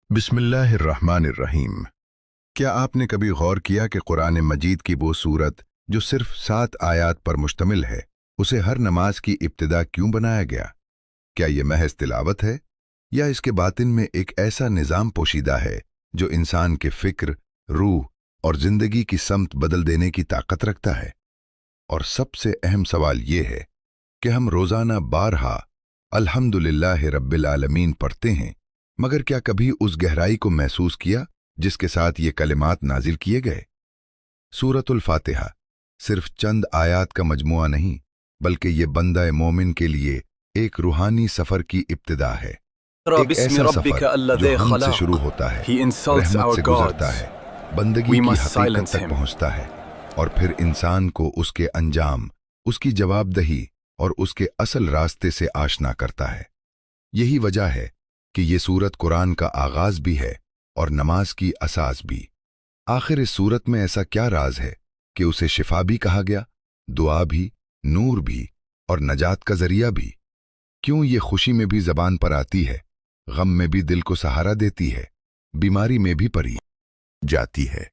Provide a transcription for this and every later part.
बिस्मिल्लाहिर्रहमानिर्रहीम। क्या आपने कभी गौर किया कि कुरान मजीद की वो सूरत जो सिर्फ 7 आयात पर मुश्तमिल है, उसे हर नमाज की इब्तिदा क्यों बनाया गया? क्या ये महज तिलावत है या इसके बातिन में एक ऐसा निज़ाम पोशीदा है जो इंसान के फिक्र, रूह और जिंदगी की समत बदल देने की ताकत रखता है? और सबसे अहम सवाल ये है कि हम रोज़ाना बारहा अल्हम्दुलिल्लाह रब्बिल आलमीन पढ़ते हैं, मगर क्या कभी उस गहराई को महसूस किया जिसके साथ ये कलिमात नाजिल किए गए? सूरतुल फातिहा सिर्फ चंद आयात का मजमुआ नहीं, बल्कि ये बंदा मोमिन के लिए एक रूहानी सफर की इब्तिदा है। एक ऐसा सफर जो हम से शुरू होता है, रहमत से गुजरता है, बंदगी की हकीकत तक पहुंचता है, और फिर इंसान को उसके अंजाम, उसकी जवाबदही और उसके असल रास्ते से आशना करता है। यही वजह है कि ये सूरत कुरान का आगाज भी है और नमाज की असास भी। आखिर इस सूरत में ऐसा क्या राज है कि उसे शिफा भी कहा गया, दुआ भी, नूर भी और नजात का जरिया भी? क्यों ये खुशी में भी जबान पर आती है, गम में भी दिल को सहारा देती है, बीमारी में भी परी जाती है,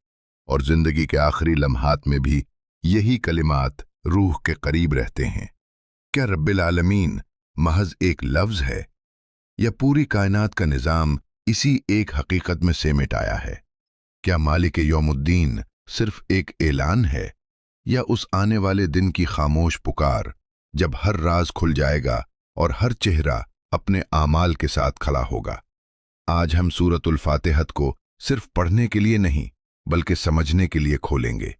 और जिंदगी के आखिरी लम्हात में भी यही कलिमात रूह के करीब रहते हैं? क्या रब्बिल आलमीन महज एक लफ्ज है या पूरी कायनात का निज़ाम इसी एक हकीकत में समेट आया है? क्या मालिक यौमुद्दीन सिर्फ एक ऐलान है या उस आने वाले दिन की खामोश पुकार जब हर राज खुल जाएगा और हर चेहरा अपने आमाल के साथ खड़ा होगा? आज हम सूरतुल फातिहत को सिर्फ पढ़ने के लिए नहीं, बल्कि समझने के लिए खोलेंगे।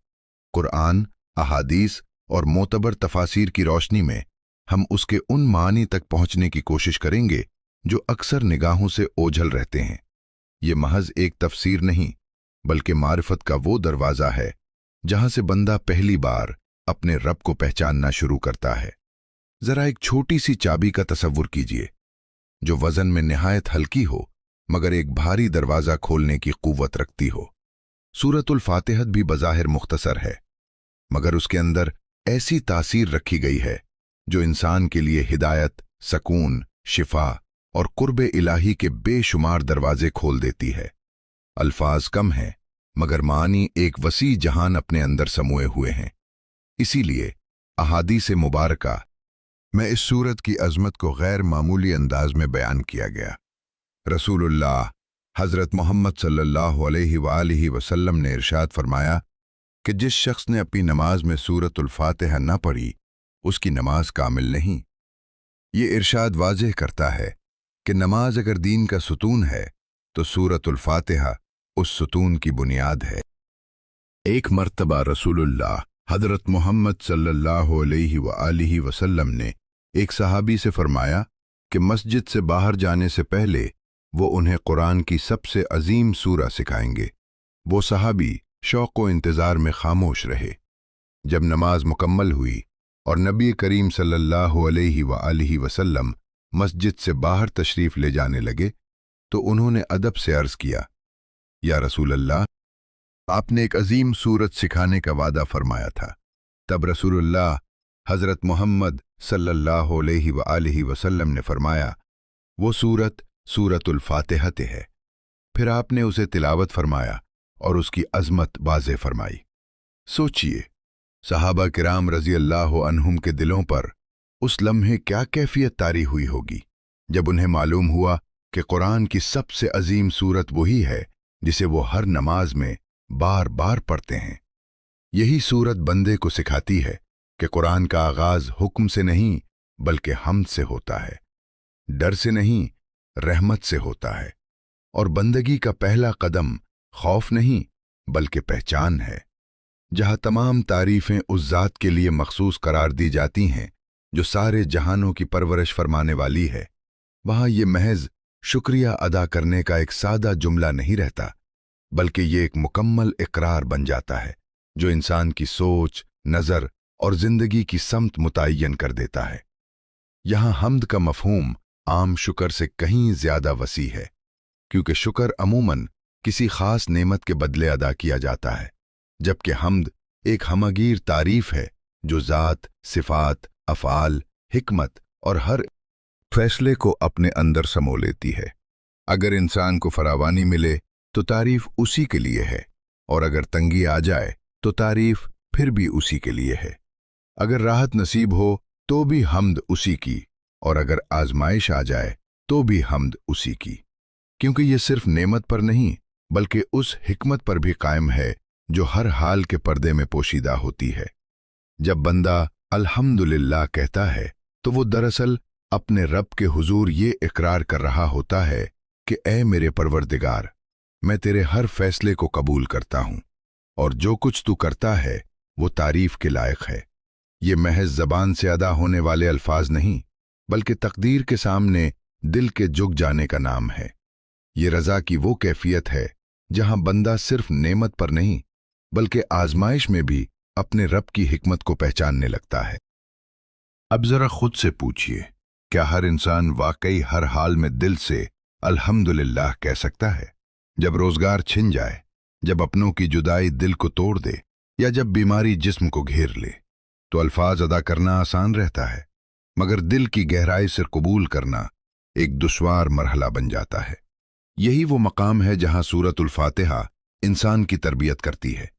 कुरान, अहादीस और मोतबर तफासीर की रोशनी में हम उसके उन मानी तक पहुंचने की कोशिश करेंगे जो अक्सर निगाहों से ओझल रहते हैं। ये महज एक तफसीर नहीं, बल्कि मारिफत का वो दरवाज़ा है जहां से बंदा पहली बार अपने रब को पहचानना शुरू करता है। जरा एक छोटी सी चाबी का तसव्वुर कीजिए, जो वजन में निहायत हल्की हो मगर एक भारी दरवाज़ा खोलने की कुव्वत रखती हो। सूरतुल फातिहत भी बज़ाहिर मुख्तसर है, मगर उसके अंदर ऐसी तासीर रखी गई है जो इंसान के लिए हिदायत, सकून, शिफा और कुर्बे इलाही के बेशुमार दरवाजे खोल देती है। अल्फाज कम हैं, मगर मानी एक वसी जहान अपने अंदर समोए हुए हैं। इसीलिए अहादीस मुबारका में इस सूरत की अजमत को गैर मामूली अंदाज में बयान किया गया। रसूलुल्लाह हज़रत मोहम्मद सल्लल्लाहु अलैहि वसल्लम ने इरशाद फरमाया कि जिस शख्स ने अपनी नमाज में सूरतुल फातिहा न पढ़ी, उसकी नमाज कामिल नहीं। ये इरशाद वाज़ेह करता है कि नमाज अगर दीन का सुतून है तो सूरतुल फातिहा उस सुतून की बुनियाद है। एक मर्तबा रसूलुल्लाह हज़रत मोहम्मद सल्लल्लाहु अलैहि वसल्लम ने एक सहाबी से फरमाया कि मस्जिद से बाहर जाने से पहले वो उन्हें कुरान की सबसे अजीम सूरा सिखाएंगे। वो सहाबी शौक़ व इंतज़ार में खामोश रहे। जब नमाज मुकम्मल हुई और नबी करीम सल्लल्लाहु अलैहि वसल्लम मस्जिद से बाहर तशरीफ़ ले जाने लगे तो उन्होंने अदब से अर्ज़ किया, या रसूल अल्लाह, आपने एक अजीम सूरत सिखाने का वादा फरमाया था। तब रसूलुल्लाह हज़रत मोहम्मद सल्लल्लाहु अलैहि वसल्लम ने फरमाया, वो सूरत सूरतुल फातिहत है। फिर आपने उसे तिलावत फरमाया और उसकी अज़मत वाज़ेह फरमाई। सोचिए, सहाबा किराम रज़ी अल्लाह अन्हुम के दिलों पर उस लम्हे क्या कैफियत तारी हुई होगी जब उन्हें मालूम हुआ कि कुरान की सबसे अजीम सूरत वही है जिसे वो हर नमाज में बार बार पढ़ते हैं। यही सूरत बंदे को सिखाती है कि कुरान का आगाज हुक्म से नहीं बल्कि हम्द से होता है, डर से नहीं रहमत से होता है, और बंदगी का पहला कदम खौफ नहीं बल्कि पहचान है। जहाँ तमाम तारीफ़ें उस ज़ात के लिए मखसूस करार दी जाती हैं जो सारे जहानों की परवरिश फरमाने वाली है, वहाँ ये महज शुक्रिया अदा करने का एक सादा जुमला नहीं रहता, बल्कि ये एक मुकम्मल इकरार बन जाता है जो इंसान की सोच, नज़र और ज़िंदगी की समत मुतय्यन कर देता है। यहाँ हम्द का मफ़हूम आम शुक्र से कहीं ज़्यादा वसी है, क्योंकि शुक्र अमूमन किसी ख़ास नेमत के बदले अदा किया जाता है, जबकि हम्द एक हमगीर तारीफ़ है जो ज़ात, सिफ़ात, अफ़आल, हिकमत और हर फैसले को अपने अंदर समो लेती है। अगर इंसान को फरावानी मिले तो तारीफ उसी के लिए है, और अगर तंगी आ जाए तो तारीफ फिर भी उसी के लिए है। अगर राहत नसीब हो तो भी हम्द उसी की, और अगर आजमाइश आ जाए तो भी हम्द उसी की, क्योंकि ये सिर्फ नेमत पर नहीं बल्कि उस हिकमत पर भी कायम है जो हर हाल के पर्दे में पोशीदा होती है। जब बंदा अल्हम्दुलिल्लाह कहता है तो वो दरअसल अपने रब के हुजूर ये इकरार कर रहा होता है कि ऐ मेरे परवरदिगार, मैं तेरे हर फैसले को कबूल करता हूँ, और जो कुछ तू करता है वो तारीफ के लायक है। ये महज ज़बान से अदा होने वाले अल्फाज नहीं बल्कि तकदीर के सामने दिल के झुक जाने का नाम है। ये रज़ा की वो कैफियत है जहां बंदा सिर्फ नेमत पर नहीं बल्कि आजमाइश में भी अपने रब की हिकमत को पहचानने लगता है। अब जरा खुद से पूछिए, क्या हर इंसान वाकई हर हाल में दिल से अल्हम्दुलिल्लाह कह सकता है? जब रोजगार छिन जाए, जब अपनों की जुदाई दिल को तोड़ दे, या जब बीमारी जिस्म को घेर ले, तो अल्फाज अदा करना आसान रहता है, मगर दिल की गहराई से कबूल करना एक दुश्वार मरहला बन जाता है। यही वो मकाम है जहां सूरतुल फातिहा इंसान की तरबियत करती है।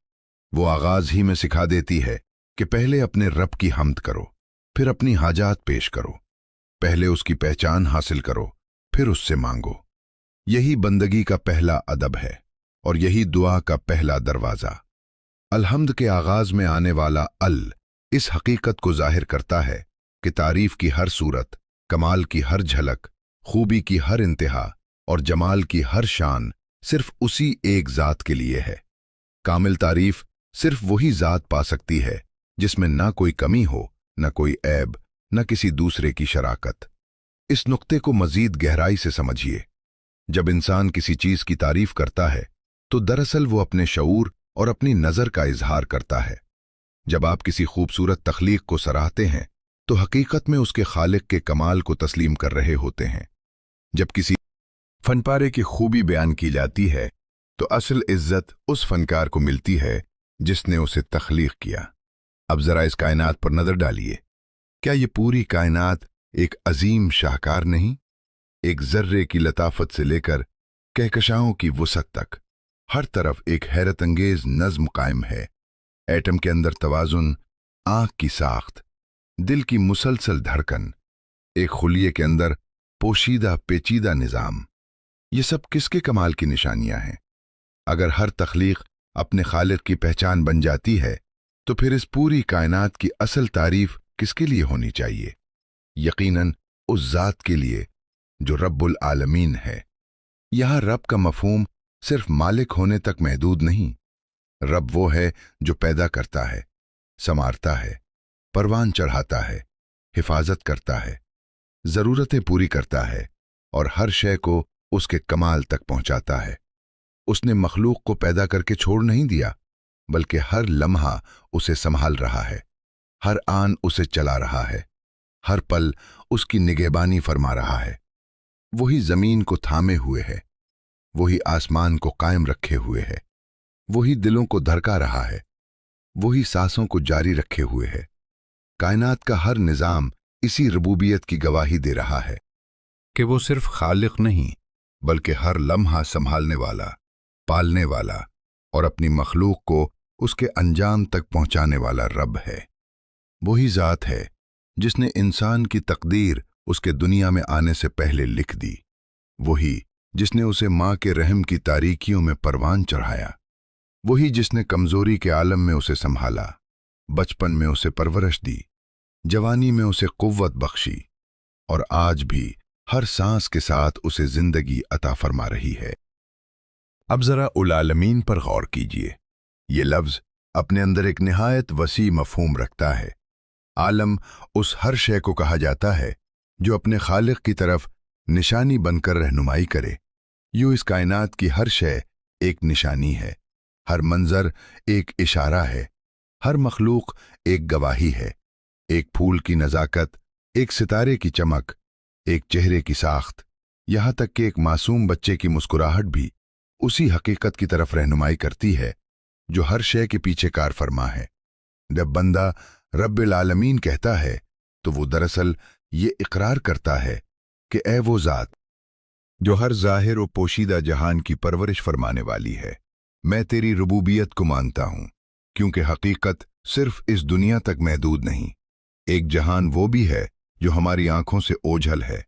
वो आगाज ही में सिखा देती है कि पहले अपने रब की हम्द करो, फिर अपनी हाजात पेश करो, पहले उसकी पहचान हासिल करो, फिर उससे मांगो। यही बंदगी का पहला अदब है और यही दुआ का पहला दरवाज़ा। अलहम्द के आगाज में आने वाला अल इस हकीकत को जाहिर करता है कि तारीफ की हर सूरत, कमाल की हर झलक, खूबी की हर इंतहा और जमाल की हर शान सिर्फ उसी एक ज़ात के लिए है। कामिल तारीफ सिर्फ वही ज़ात पा सकती है जिसमें ना कोई कमी हो, न कोई ऐब, न किसी दूसरे की शराकत। इस नुक्ते को मजीद गहराई से समझिए। जब इंसान किसी चीज की तारीफ करता है तो दरअसल वो अपने शऊर और अपनी नज़र का इजहार करता है। जब आप किसी खूबसूरत तख्लीक को सराहते हैं तो हकीकत में उसके खालिक के कमाल को तस्लीम कर रहे होते हैं। जब किसी फनपारे की खूबी बयान की जाती है तो असल इज्जत उस फनकार को मिलती है जिसने उसे तख्लीक किया। अब जरा इस कायनात पर नजर डालिए। क्या ये पूरी कायनात एक अजीम शाहकार नहीं? एक जर्रे की लताफत से लेकर कहकशाओं की वुसअत तक हर तरफ एक हैरत अंगेज नज्म कायम है। एटम के अंदर तवाजुन, आंख की साख्त, दिल की मुसलसल धड़कन, एक खुलिये के अंदर पोशीदा पेचीदा निजाम। ये सब किसके कमाल की निशानियां हैं? अगर हर तख्लीक अपने खालिक की पहचान बन जाती है तो फिर इस पूरी कायनात की असल तारीफ किसके लिए होनी चाहिए? यकीनन उस ज़ात के लिए जो रब्बुल आलमीन है। यहां रब का मफहूम सिर्फ मालिक होने तक महदूद नहीं। रब वो है जो पैदा करता है, संवारता है, परवान चढ़ाता है, हिफाजत करता है, ज़रूरतें पूरी करता है और हर शय को उसके कमाल तक पहुंचाता है। उसने मखलूक को पैदा करके छोड़ नहीं दिया, बल्कि हर लम्हा उसे संभाल रहा है, हर आन उसे चला रहा है, हर पल उसकी निगहबानी फरमा रहा है। वही जमीन को थामे हुए है, वही आसमान को कायम रखे हुए है, वही दिलों को धड़का रहा है, वही सांसों को जारी रखे हुए है। कायनात का हर निजाम इसी रबूबियत की गवाही दे रहा है कि वो सिर्फ खालिक नहीं बल्कि हर लम्हा संभालने वाला, पालने वाला और अपनी मखलूक को उसके अंजाम तक पहुंचाने वाला रब है। वही ज़ात है जिसने इंसान की तकदीर उसके दुनिया में आने से पहले लिख दी, वही जिसने उसे माँ के रहम की तारीकियों में परवान चढ़ाया, वही जिसने कमजोरी के आलम में उसे संभाला, बचपन में उसे परवरिश दी, जवानी में उसे कुव्वत बख्शी और आज भी हर सांस के साथ उसे जिंदगी अता फरमा रही है। अब जरा उल आलमीन पर गौर कीजिए। ये लफ्ज अपने अंदर एक निहायत वसी मफहूम रखता है। आलम उस हर शय को कहा जाता है जो अपने खालिक की तरफ निशानी बनकर रहनुमाई करे। यूं इस कायनात की हर शय एक निशानी है, हर मंजर एक इशारा है, हर मखलूक एक गवाही है। एक फूल की नज़ाकत, एक सितारे की चमक, एक चेहरे की साख्त, यहाँ तक कि एक मासूम बच्चे की मुस्कुराहट भी उसी हकीकत की तरफ रहनुमाई करती है जो हर शय के पीछे कार फरमा है। जब बंदा रब्बिल आलमीन कहता है तो वो दरअसल ये इकरार करता है कि ऐ वो ज़ात जो हर ज़ाहिर और पोशीदा जहान की परवरिश फरमाने वाली है। मैं तेरी रुबूबियत को मानता हूँ, क्योंकि हकीकत सिर्फ इस दुनिया तक महदूद नहीं। एक जहान वो भी है जो हमारी आंखों से ओझल है।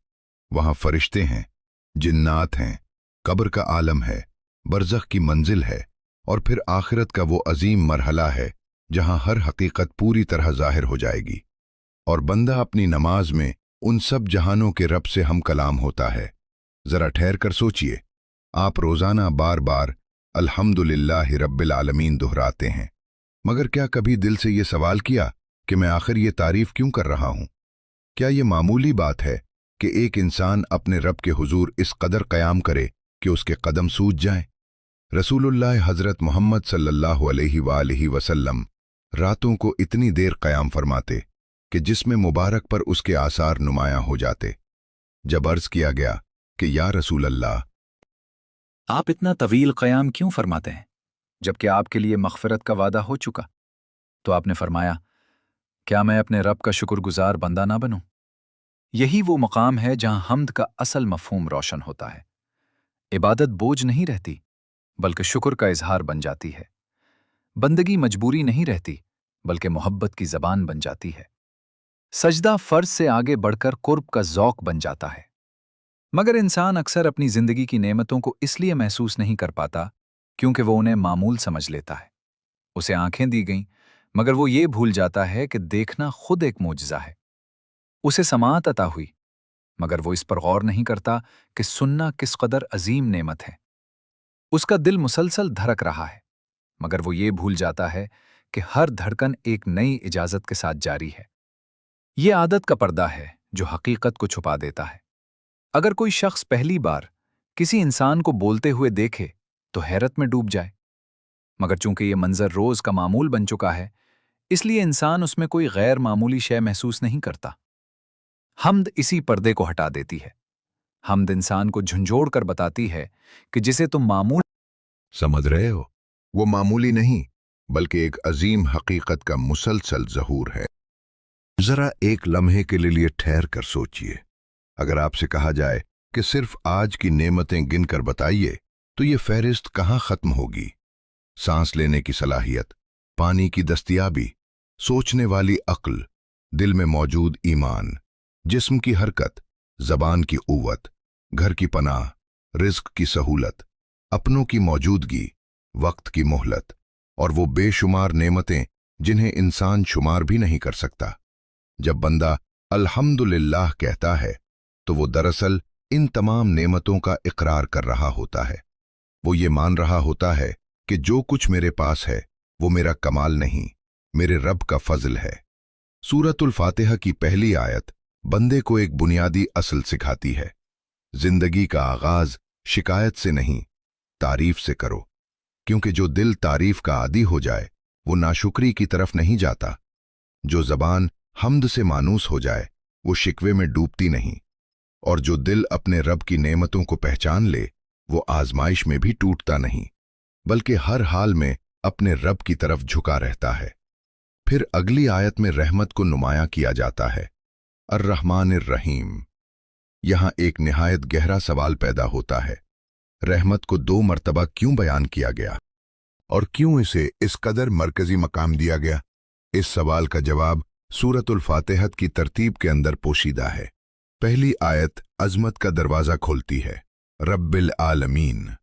वहाँ फरिश्ते हैं, जिन्नात हैं, कब्र का आलम है, बरज़ख की मंजिल है, और फिर आखिरत का वो अजीम मरहला है जहाँ हर हकीकत पूरी तरह ज़ाहिर हो जाएगी। और बंदा अपनी नमाज में उन सब जहानों के रब से हम कलाम होता है। ज़रा ठहर कर सोचिए, आप रोज़ाना बार बार अल्हम्दुलिल्लाह रब्बिल आलमीन दोहराते हैं, मगर क्या कभी दिल से ये सवाल किया कि मैं आखिर ये तारीफ़ क्यों कर रहा हूँ? क्या ये मामूली बात है कि एक इंसान अपने रब के हुजूर इस कदर क़याम करे कि उसके कदम सूज जाएं? रसूलुल्लाह हज़रत मोहम्मद सल्लल्लाहु अलैहि वसल्लम रातों को इतनी देर क़याम फरमाते कि जिस्म मुबारक पर उसके आसार नुमायां हो जाते। जब अर्ज़ किया गया कि या रसूल अल्लाह, आप इतना तवील क़याम क्यों फरमाते हैं जबकि आपके लिए मग़फ़िरत का वादा हो चुका? तो आपने फरमाया, क्या मैं अपने रब का शुक्रगुजार बंदा ना बनूं? यही वो मकाम है जहां हम्द का असल मफ़हूम रोशन होता है। इबादत बोझ नहीं रहती, बल्कि शुक्र का इजहार बन जाती है। बंदगी मजबूरी नहीं रहती, बल्कि मोहब्बत की ज़बान बन जाती है। सजदा फ़र्ज से आगे बढ़कर कुर्ब का ज़ौक़ बन जाता है। मगर इंसान अक्सर अपनी ज़िंदगी की नेमतों को इसलिए महसूस नहीं कर पाता क्योंकि वो उन्हें मामूल समझ लेता है। उसे आंखें दी गईं, मगर वो ये भूल जाता है कि देखना खुद एक मोजज़ा है। उसे समाअत अता हुई, मगर वो इस पर गौर नहीं करता कि सुनना किस कदर अजीम नेमत है। उसका दिल मुसलसल धड़क रहा है, मगर वो ये भूल जाता है कि हर धड़कन एक नई इजाज़त के साथ जारी है। ये आदत का पर्दा है जो हकीकत को छुपा देता है। अगर कोई शख्स पहली बार किसी इंसान को बोलते हुए देखे तो हैरत में डूब जाए, मगर चूंकि ये मंजर रोज का मामूल बन चुका है, इसलिए इंसान उसमें कोई गैर मामूली शय महसूस नहीं करता। हम्द इसी पर्दे को हटा देती है। हम्द इंसान को झंझोड़ कर बताती है कि जिसे तुम मामूल समझ रहे हो, वो मामूली नहीं बल्कि एक अजीम हकीकत का मुसलसल ज़हूर है। ज़रा एक लम्हे के लिए ठहर कर सोचिए, अगर आपसे कहा जाए कि सिर्फ आज की नेमतें गिनकर बताइए, तो ये फहरिस्त कहाँ ख़त्म होगी? सांस लेने की सलाहियत, पानी की दस्तयाबी, सोचने वाली अक्ल, दिल में मौजूद ईमान, जिस्म की हरकत, ज़बान की क़ुव्वत, घर की पनाह, रिज़्क़ की सहूलत, अपनों की मौजूदगी, वक्त की मोहलत, और वो बेशुमार नेमतें जिन्हें इंसान शुमार भी नहीं कर सकता। जब बंदा अल्हम्दुलिल्लाह कहता है तो वो दरअसल इन तमाम नेमतों का इकरार कर रहा होता है। वो ये मान रहा होता है कि जो कुछ मेरे पास है वो मेरा कमाल नहीं, मेरे रब का फजल है। सूरतुल फातिहा की पहली आयत बंदे को एक बुनियादी असल सिखाती है। जिंदगी का आगाज शिकायत से नहीं, तारीफ से करो, क्योंकि जो दिल तारीफ का आदी हो जाए वो नाशुक्री की तरफ नहीं जाता। जो जबान हम्द से मानूस हो जाए वो शिकवे में डूबती नहीं, और जो दिल अपने रब की नेमतों को पहचान ले वो आजमाइश में भी टूटता नहीं, बल्कि हर हाल में अपने रब की तरफ झुका रहता है। फिर अगली आयत में रहमत को नुमायां किया जाता है, अर्रहमानिर रहीम। यहां एक निहायत गहरा सवाल पैदा होता है, रहमत को 2 मर्तबा क्यों बयान किया गया और क्यों इसे इस कदर मरकजी मकाम दिया गया? इस सवाल का जवाब सूरतुल फातिहत की तरतीब के अंदर पोशीदा है। पहली आयत अजमत का दरवाज़ा खोलती है, रब्बिल आलमीन,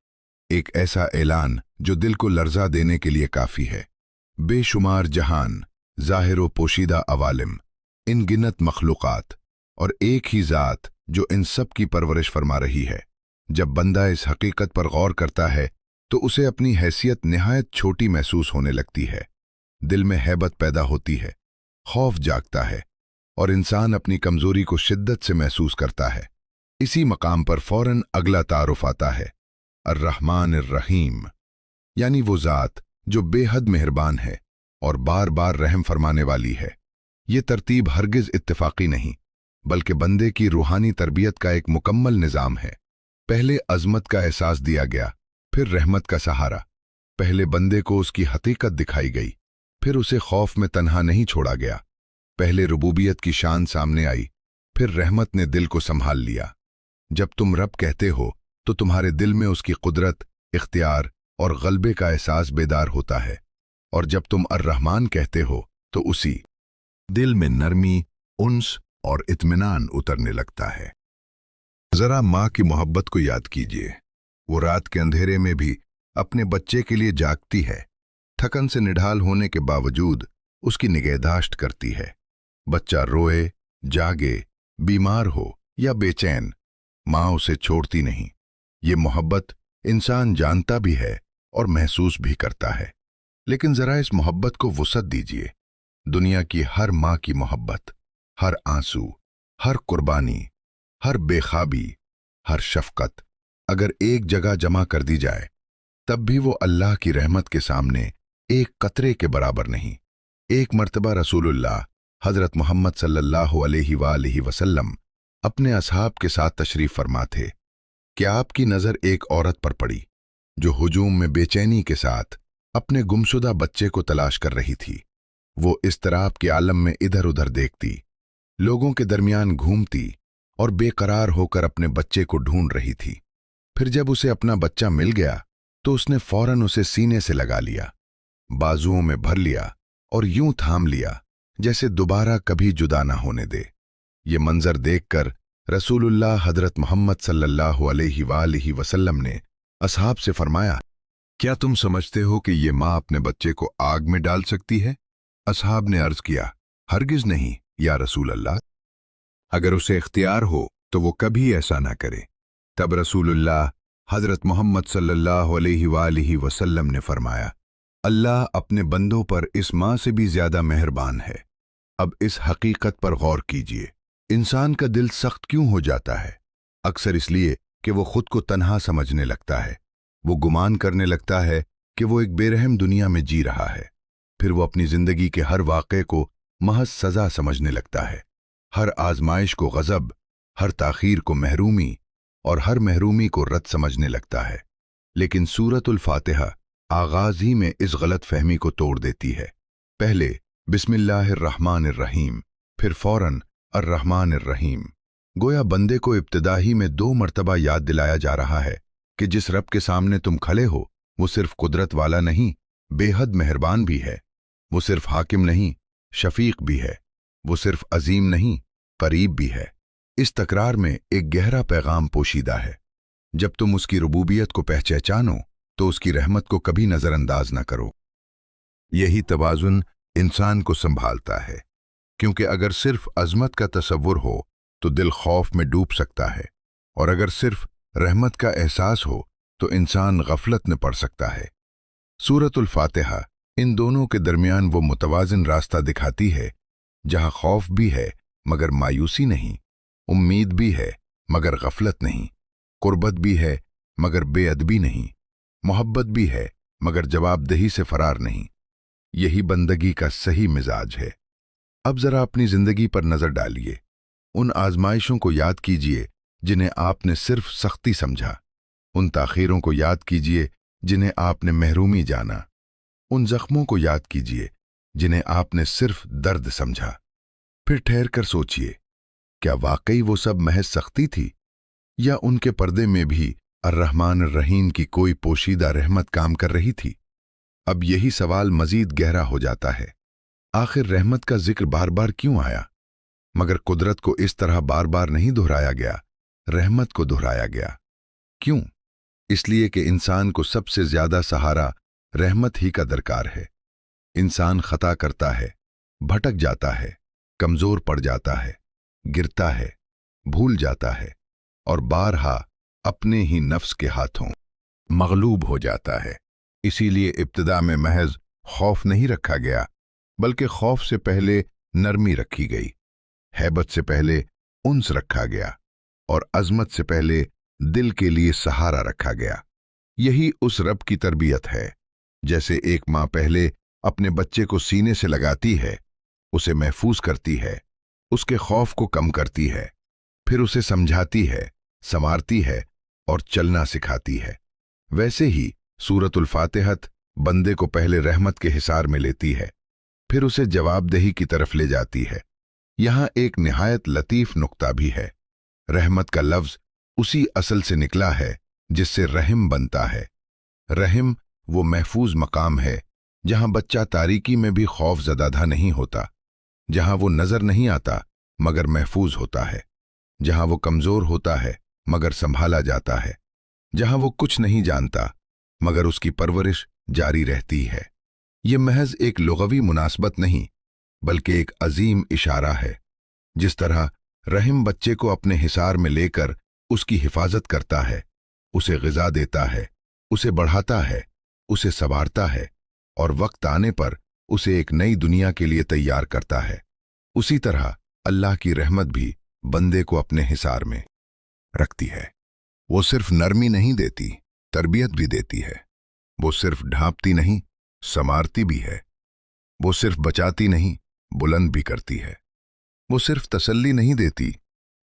एक ऐसा ऐलान जो दिल को लर्जा देने के लिए काफ़ी है। बेशुमार जहान, ज़ाहिर व पोशीदा अवालिम, इन गिनत मखलूक़ात, और एक ही ज़ात जो इन सब की परवरिश फरमा रही है। जब बंदा इस हकीकत पर गौर करता है तो उसे अपनी हैसियत निहायत छोटी महसूस होने लगती है। दिल में हैबत पैदा होती है, खौफ जागता है, और इंसान अपनी कमजोरी को शिद्दत से महसूस करता है। इसी मकाम पर फौरन अगला तारुफ आता है, अर्रहमानिर रहीम, यानी वो ज़ात जो बेहद मेहरबान है और बार बार रहम फरमाने वाली है। ये तरतीब हरगिज़ इत्तिफाकी नहीं, बल्कि बंदे की रूहानी तरबियत का एक मुकम्मल निज़ाम है। पहले अज़मत का एहसास दिया गया, फिर रहमत का सहारा। पहले बंदे को उसकी हकीकत दिखाई गई, फिर उसे खौफ में तन्हा नहीं छोड़ा गया। पहले रुबूबियत की शान सामने आई, फिर रहमत ने दिल को संभाल लिया। जब तुम रब कहते हो तो तुम्हारे दिल में उसकी कुदरत, इख्तियार और गलबे का एहसास बेदार होता है, और जब तुम अर्रहमान कहते हो तो उसी दिल में नरमी, उन्स और इत्मीनान उतरने लगता है। जरा माँ की मोहब्बत को याद कीजिए। वो रात के अंधेरे में भी अपने बच्चे के लिए जागती है, थकन से निढाल होने के बावजूद उसकी निगहदाश्त करती है। बच्चा रोए, जागे, बीमार हो या बेचैन, माँ उसे छोड़ती नहीं। ये मोहब्बत इंसान जानता भी है और महसूस भी करता है, लेकिन जरा इस मोहब्बत को वुसअत दीजिए। दुनिया की हर माँ की मोहब्बत, हर आंसू, हर कुर्बानी, हर बेखाबी, हर शफकत अगर एक जगह जमा कर दी जाए, तब भी वो अल्लाह की रहमत के सामने एक कतरे के बराबर नहीं। एक मर्तबा रसूलुल्लाह हजरत मोहम्मद सल्लल्लाहु अलैहि वसल्लम अपने असहाब के साथ तशरीफ फरमा थे कि आपकी नज़र एक औरत पर पड़ी जो हुजूम में बेचैनी के साथ अपने गुमशुदा बच्चे को तलाश कर रही थी। वो इस्तराब के आलम में इधर उधर देखती, लोगों के दरमियान घूमती और बेकरार होकर अपने बच्चे को ढूंढ रही थी। फिर जब उसे अपना बच्चा मिल गया तो उसने फौरन उसे सीने से लगा लिया, बाजुओं में भर लिया और यूं थाम लिया जैसे दोबारा कभी जुदा ना होने दे। ये मंजर देखकर रसूलुल्लाह हजरत मोहम्मद सल्लल्लाहु अलैहि वसल्लम ने असहाब से फरमाया, क्या तुम समझते हो कि ये माँ अपने बच्चे को आग में डाल सकती है? असहाब ने अर्ज किया, हरगिज नहीं या रसूल अल्लाह, अगर उसे इख्तियार हो तो वो कभी ऐसा ना करे। तब रसूलुल्लाह हजरत मोहम्मद सल्लल्लाहु अलैहि वसल्लम ने फरमाया, अल्लाह अपने बंदों पर इस माँ से भी ज्यादा मेहरबान है। अब इस हकीकत पर गौर कीजिए, इंसान का दिल सख्त क्यों हो जाता है? अक्सर इसलिए कि वो खुद को तन्हा समझने लगता है। वो गुमान करने लगता है कि वो एक बेरहम दुनिया में जी रहा है। फिर वो अपनी जिंदगी के हर वाक़े को महज सजा समझने लगता है, हर आजमाइश को गज़ब, हर ताखीर को महरूमी और हर महरूमी को रद्द समझने लगता है। लेकिन सूरतुल फातिहा आगाज ही में इस गलत फहमी को तोड़ देती है। पहले बिस्मिल्लाहिर्रहमानिर्रहीम, फिर फौरन अर्रहमानिर्रहीम। गोया बंदे को इब्तिदाही में 2 मरतबा याद दिलाया जा रहा है कि जिस रब के सामने तुम खड़े हो वो सिर्फ कुदरत वाला नहीं, बेहद मेहरबान भी है। वो सिर्फ हाकिम नहीं, शफीक भी है। वो सिर्फ अजीम नहीं, करीब भी है। इस तकरार में एक गहरा पैगाम पोशीदा है। जब तुम उसकी रुबूबियत को पहचानो तो उसकी रहमत को कभी नजरअंदाज न करो। यही तवाजुन इंसान को संभालता है, क्योंकि अगर सिर्फ अजमत का तसव्वुर हो तो दिल खौफ में डूब सकता है, और अगर सिर्फ रहमत का एहसास हो तो इंसान गफलत में पड़ सकता है। सूरतुल फातिहा इन दोनों के दरमियान वो मुतवाज़िन रास्ता दिखाती है, जहां खौफ भी है मगर मायूसी नहीं, उम्मीद भी है मगर गफलत नहीं, कुर्बत भी है मगर बेअदबी नहीं, मोहब्बत भी है मगर जवाबदेही से फरार नहीं। यही बंदगी का सही मिजाज है। अब जरा अपनी जिंदगी पर नजर डालिए। उन आजमाइशों को याद कीजिए जिन्हें आपने सिर्फ सख्ती समझा, उन ताखीरों को याद कीजिए जिन्हें आपने महरूमी जाना, उन जख्मों को याद कीजिए जिन्हें आपने सिर्फ दर्द समझा। फिर ठहर कर सोचिए, क्या वाकई वो सब महज सख्ती थी, या उनके पर्दे में भी अर्रहमान अर्रहीम की कोई पोशीदा रहमत काम कर रही थी? अब यही सवाल मजीद गहरा हो जाता है, आखिर रहमत का जिक्र बार बार क्यों आया, मगर कुदरत को इस तरह बार बार नहीं दोहराया गया, रहमत को दोहराया गया। क्यों? इसलिए कि इंसान को सबसे ज्यादा सहारा रहमत ही का दरकार है। इंसान खता करता है, भटक जाता है, कमजोर पड़ जाता है, गिरता है, भूल जाता है और बारहा अपने ही नफ्स के हाथों मगलूब हो जाता है। इसीलिए इब्तिदा में महज खौफ नहीं रखा गया, बल्कि खौफ से पहले नरमी रखी गई, हैबत से पहले उन्स रखा गया और अजमत से पहले दिल के लिए सहारा रखा गया। यही उस रब की तरबियत है। जैसे एक माँ पहले अपने बच्चे को सीने से लगाती है, उसे महफूज करती है, उसके खौफ को कम करती है, फिर उसे समझाती है, संवारती है और चलना सिखाती है, वैसे ही सूरतुल फातिहत बंदे को पहले रहमत के हिसार में लेती है, फिर उसे जवाबदेही की तरफ ले जाती है। यहाँ एक निहायत लतीफ नुक्ता भी है। रहमत का लफ्ज उसी असल से निकला है जिससे रहम बनता है। रहम वो महफूज मकाम है जहां बच्चा तारीकी में भी खौफजदा नहीं होता, जहां वो नजर नहीं आता मगर महफूज होता है, जहां वो कमजोर होता है मगर संभाला जाता है, जहां वो कुछ नहीं जानता मगर उसकी परवरिश जारी रहती है। ये महज एक लुग़वी मुनासबत नहीं बल्कि एक अजीम इशारा है। जिस तरह रहम बच्चे को अपने हिसार में लेकर उसकी हिफाजत करता है, उसे ग़िज़ा देता है, उसे बढ़ाता है, उसे संवारता है और वक्त आने पर उसे एक नई दुनिया के लिए तैयार करता है, उसी तरह अल्लाह की रहमत भी बंदे को अपने हिसार में रखती है। वो सिर्फ नरमी नहीं देती, तरबियत भी देती है। वो सिर्फ ढांपती नहीं, संवारती भी है। वो सिर्फ बचाती नहीं, बुलंद भी करती है। वो सिर्फ तसल्ली नहीं देती,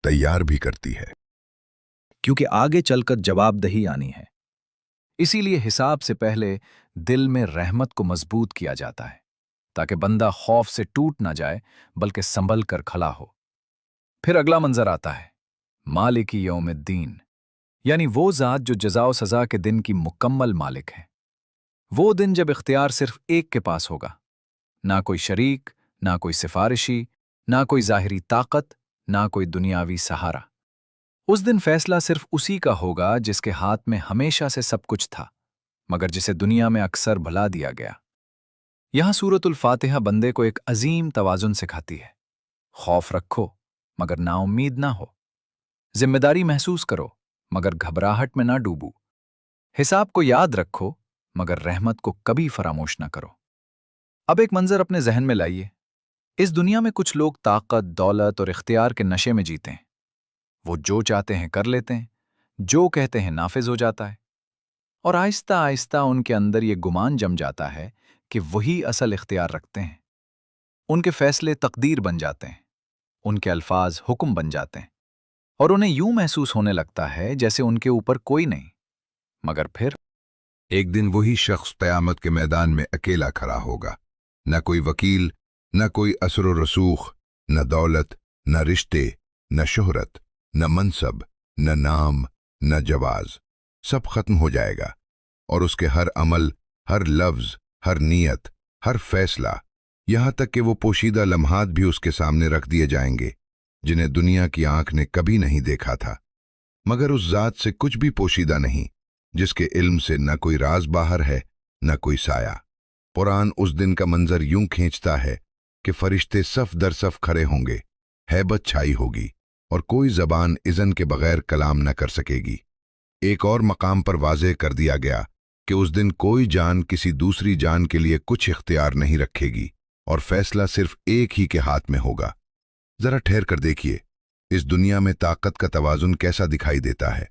तैयार भी करती है। क्योंकि आगे चलकर जवाबदही आनी है, इसीलिए हिसाब से पहले दिल में रहमत को मजबूत किया जाता है, ताकि बंदा खौफ से टूट ना जाए बल्कि संभल कर खड़ा हो। फिर अगला मंजर आता है, मालिकी यौमिद्दीन, यानी वो ज़ात जो जज़ा और सज़ा के दिन की मुकम्मल मालिक है। वो दिन जब इख्तियार सिर्फ एक के पास होगा, ना कोई शरीक, ना कोई सिफारिशी, ना कोई ज़ाहिरी ताकत, ना कोई दुनियावी सहारा। उस दिन फैसला सिर्फ उसी का होगा जिसके हाथ में हमेशा से सब कुछ था, मगर जिसे दुनिया में अक्सर भुला दिया गया। यहां सूरतुल फातिहा बंदे को एक अजीम तवाजुन सिखाती है। खौफ रखो मगर नाउम्मीद ना हो, जिम्मेदारी महसूस करो मगर घबराहट में ना डूबो, हिसाब को याद रखो मगर रहमत को कभी फरामोश ना करो। अब एक मंजर अपने जहन में लाइए। इस दुनिया में कुछ लोग ताकत, दौलत और इख्तियार के नशे में जीते हैं। वो जो चाहते हैं कर लेते हैं, जो कहते हैं नाफिज हो जाता है, और आहिस्ता आहिस्ता उनके अंदर ये गुमान जम जाता है कि वही असल इख्तियार रखते हैं। उनके फैसले तकदीर बन जाते हैं, उनके अल्फाज हुक्म बन जाते हैं, और उन्हें यूं महसूस होने लगता है जैसे उनके ऊपर कोई नहीं। मगर फिर एक दिन वही शख्स क़यामत के मैदान में अकेला खड़ा होगा। न कोई वकील, न कोई असर व रसूख, न दौलत, न रिश्ते, न शोहरत, न मनसब, न नाम, न जवाज। सब खत्म हो जाएगा और उसके हर अमल, हर लफ्ज, हर नीयत, हर फैसला, यहां तक कि वो पोशीदा लम्हात भी उसके सामने रख दिए जाएंगे जिन्हें दुनिया की आंख ने कभी नहीं देखा था। मगर उस जात से कुछ भी पोशीदा नहीं जिसके इल्म से न कोई राज बाहर है, न कोई साया। कुरान उस दिन का मंजर यूं खींचता है कि फरिश्ते सफ दर सफ खड़े होंगे, हैबत छाई होगी और कोई जबान इज़न के बगैर कलाम न कर सकेगी। एक और मकाम पर वाज़ेह कर दिया गया कि उस दिन कोई जान किसी दूसरी जान के लिए कुछ इख्तियार नहीं रखेगी और फैसला सिर्फ एक ही के हाथ में होगा। जरा ठहर कर देखिए, इस दुनिया में ताकत का तवाजुन कैसा दिखाई देता है।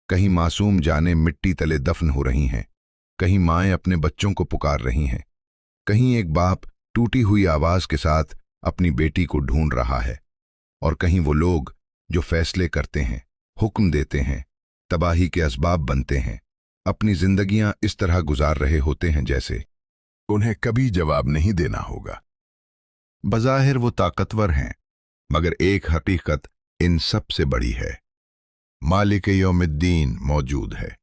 कहीं मासूम जानें मिट्टी तले दफन हो रही हैं, कहीं माएँ अपने बच्चों को पुकार रही हैं, कहीं एक बाप टूटी हुई आवाज के साथ अपनी बेटी को ढूंढ रहा है, और कहीं वो लोग जो फैसले करते हैं, हुक्म देते हैं, तबाही के असबाब बनते हैं, अपनी जिंदगियां इस तरह गुजार रहे होते हैं जैसे उन्हें कभी जवाब नहीं देना होगा। बज़ाहिर वो ताकतवर हैं, मगर एक हकीकत इन सब से बड़ी है। मालिक यौमिद्दीन मौजूद है।